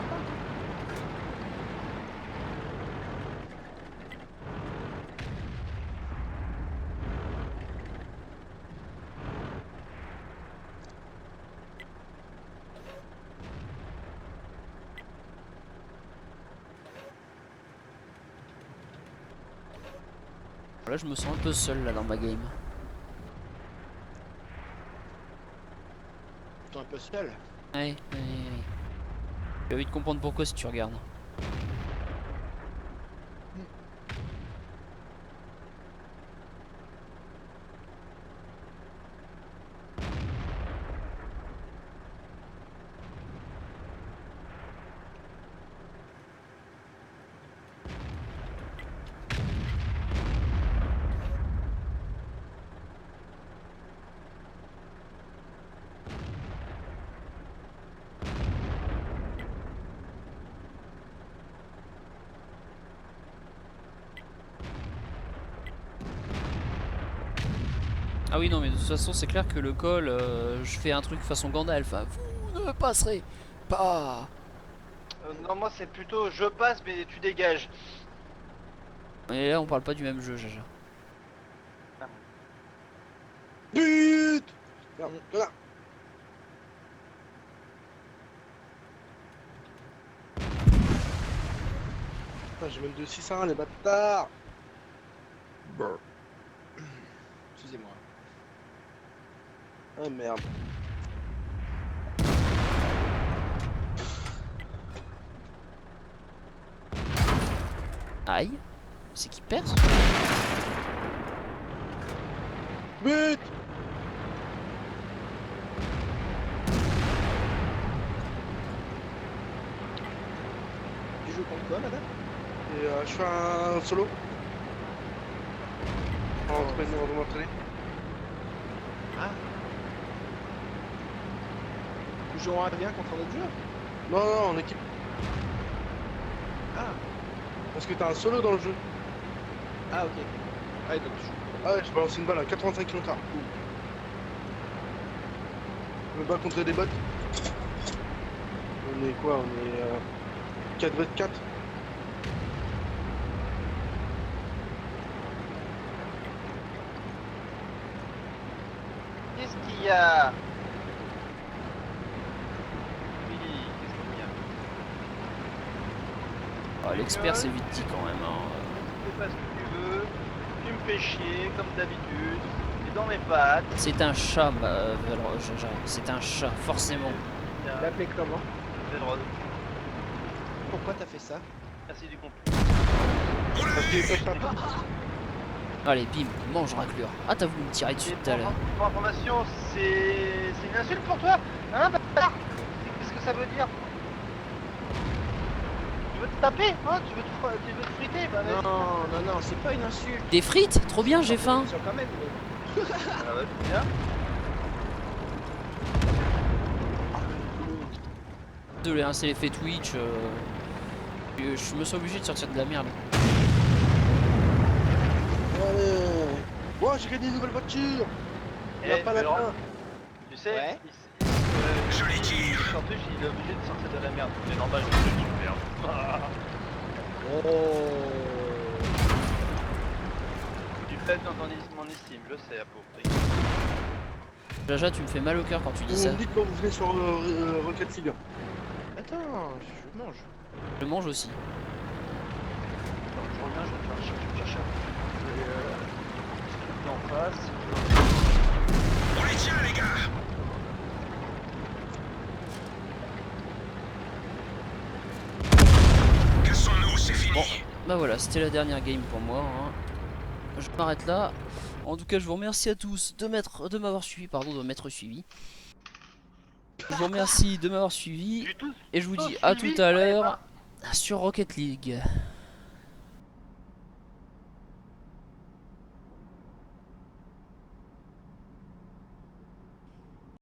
Là, je me sens un peu seul là dans ma game. T'es un peu seul. Ouais. Tu vas vite comprendre pourquoi si tu regardes. Ah oui non mais de toute façon c'est clair que le col je fais un truc façon Gandalf hein. Vous ne passerez pas. Non, moi c'est plutôt je passe mais tu dégages. Et là on parle pas du même jeu Jaja. But. Merde, voilà. Putain, j'ai même 2-6-1 les bâtards. Excusez-moi. Ah merde. Aïe. C'est qui perce. But. Tu joues contre quoi, madame? Et je fais un solo. On va m'entraîner. Ah. Tu joues en bien contre un autre joueur? Non, non, en équipe. Ah. Parce que t'as un solo dans le jeu. Ah, ok. Ouais, donc tu joues. Ah ouais, je balance une balle à 85 km/h. Je me bats contre des bots. On est quoi? On est 4v4. Qu'est-ce qu'il y a? Oui, qu'est-ce qu'il y a? Ah, l'expert c'est vite dit quand même hein. Tu fais pas ce que tu veux, tu me fais chier comme d'habitude, t'es dans mes pattes. C'est un chat Jaja. C'est un chat forcément. L'appeler comment? T'as le droit de- Pourquoi t'as fait ça? Merci du compliment. Parce qu'il est pas papa. Allez bim, mange raclure. Ah t'as voulu me tirer dessus tout à l'heure. Pour information, c'est une insulte pour toi? Hein, bâtard? Qu'est-ce que ça veut dire? Tu veux te taper? Hein? Tu veux te friter? Bah, vas-y. Non, c'est pas une insulte. Des frites? Trop bien, j'ai faim. Attention quand même. Ah ouais, c'est bien. Désolé, hein, c'est l'effet Twitch. Je me suis obligé de sortir de la merde. Allez. Ouais, j'ai gagné une nouvelle voiture. Il a Eh, pas la Laurent, main. tu sais, Ouais. Joli tir. Surtout, il est obligé de sortir de la merde. C'est normal, je suis super. Oh. Tu fais dans mon estime, je sais, à peu près. Jaja, tu me fais mal au cœur quand tu dis Vous ça. me dites quand vous venez sur Rocket League. Attends, je mange. Je mange aussi. Donc, je reviens, je vais te chercher en face. On les tient, les gars. Cassons-nous, c'est fini. Bon. Bah voilà, c'était la dernière game pour moi. Hein. Je m'arrête là. En tout cas, je vous remercie à tous de m'avoir suivi, de m'être suivi. Je vous remercie de m'avoir suivi J'ai tout et je vous dis suivi, à tout à allez, l'heure sur Rocket League.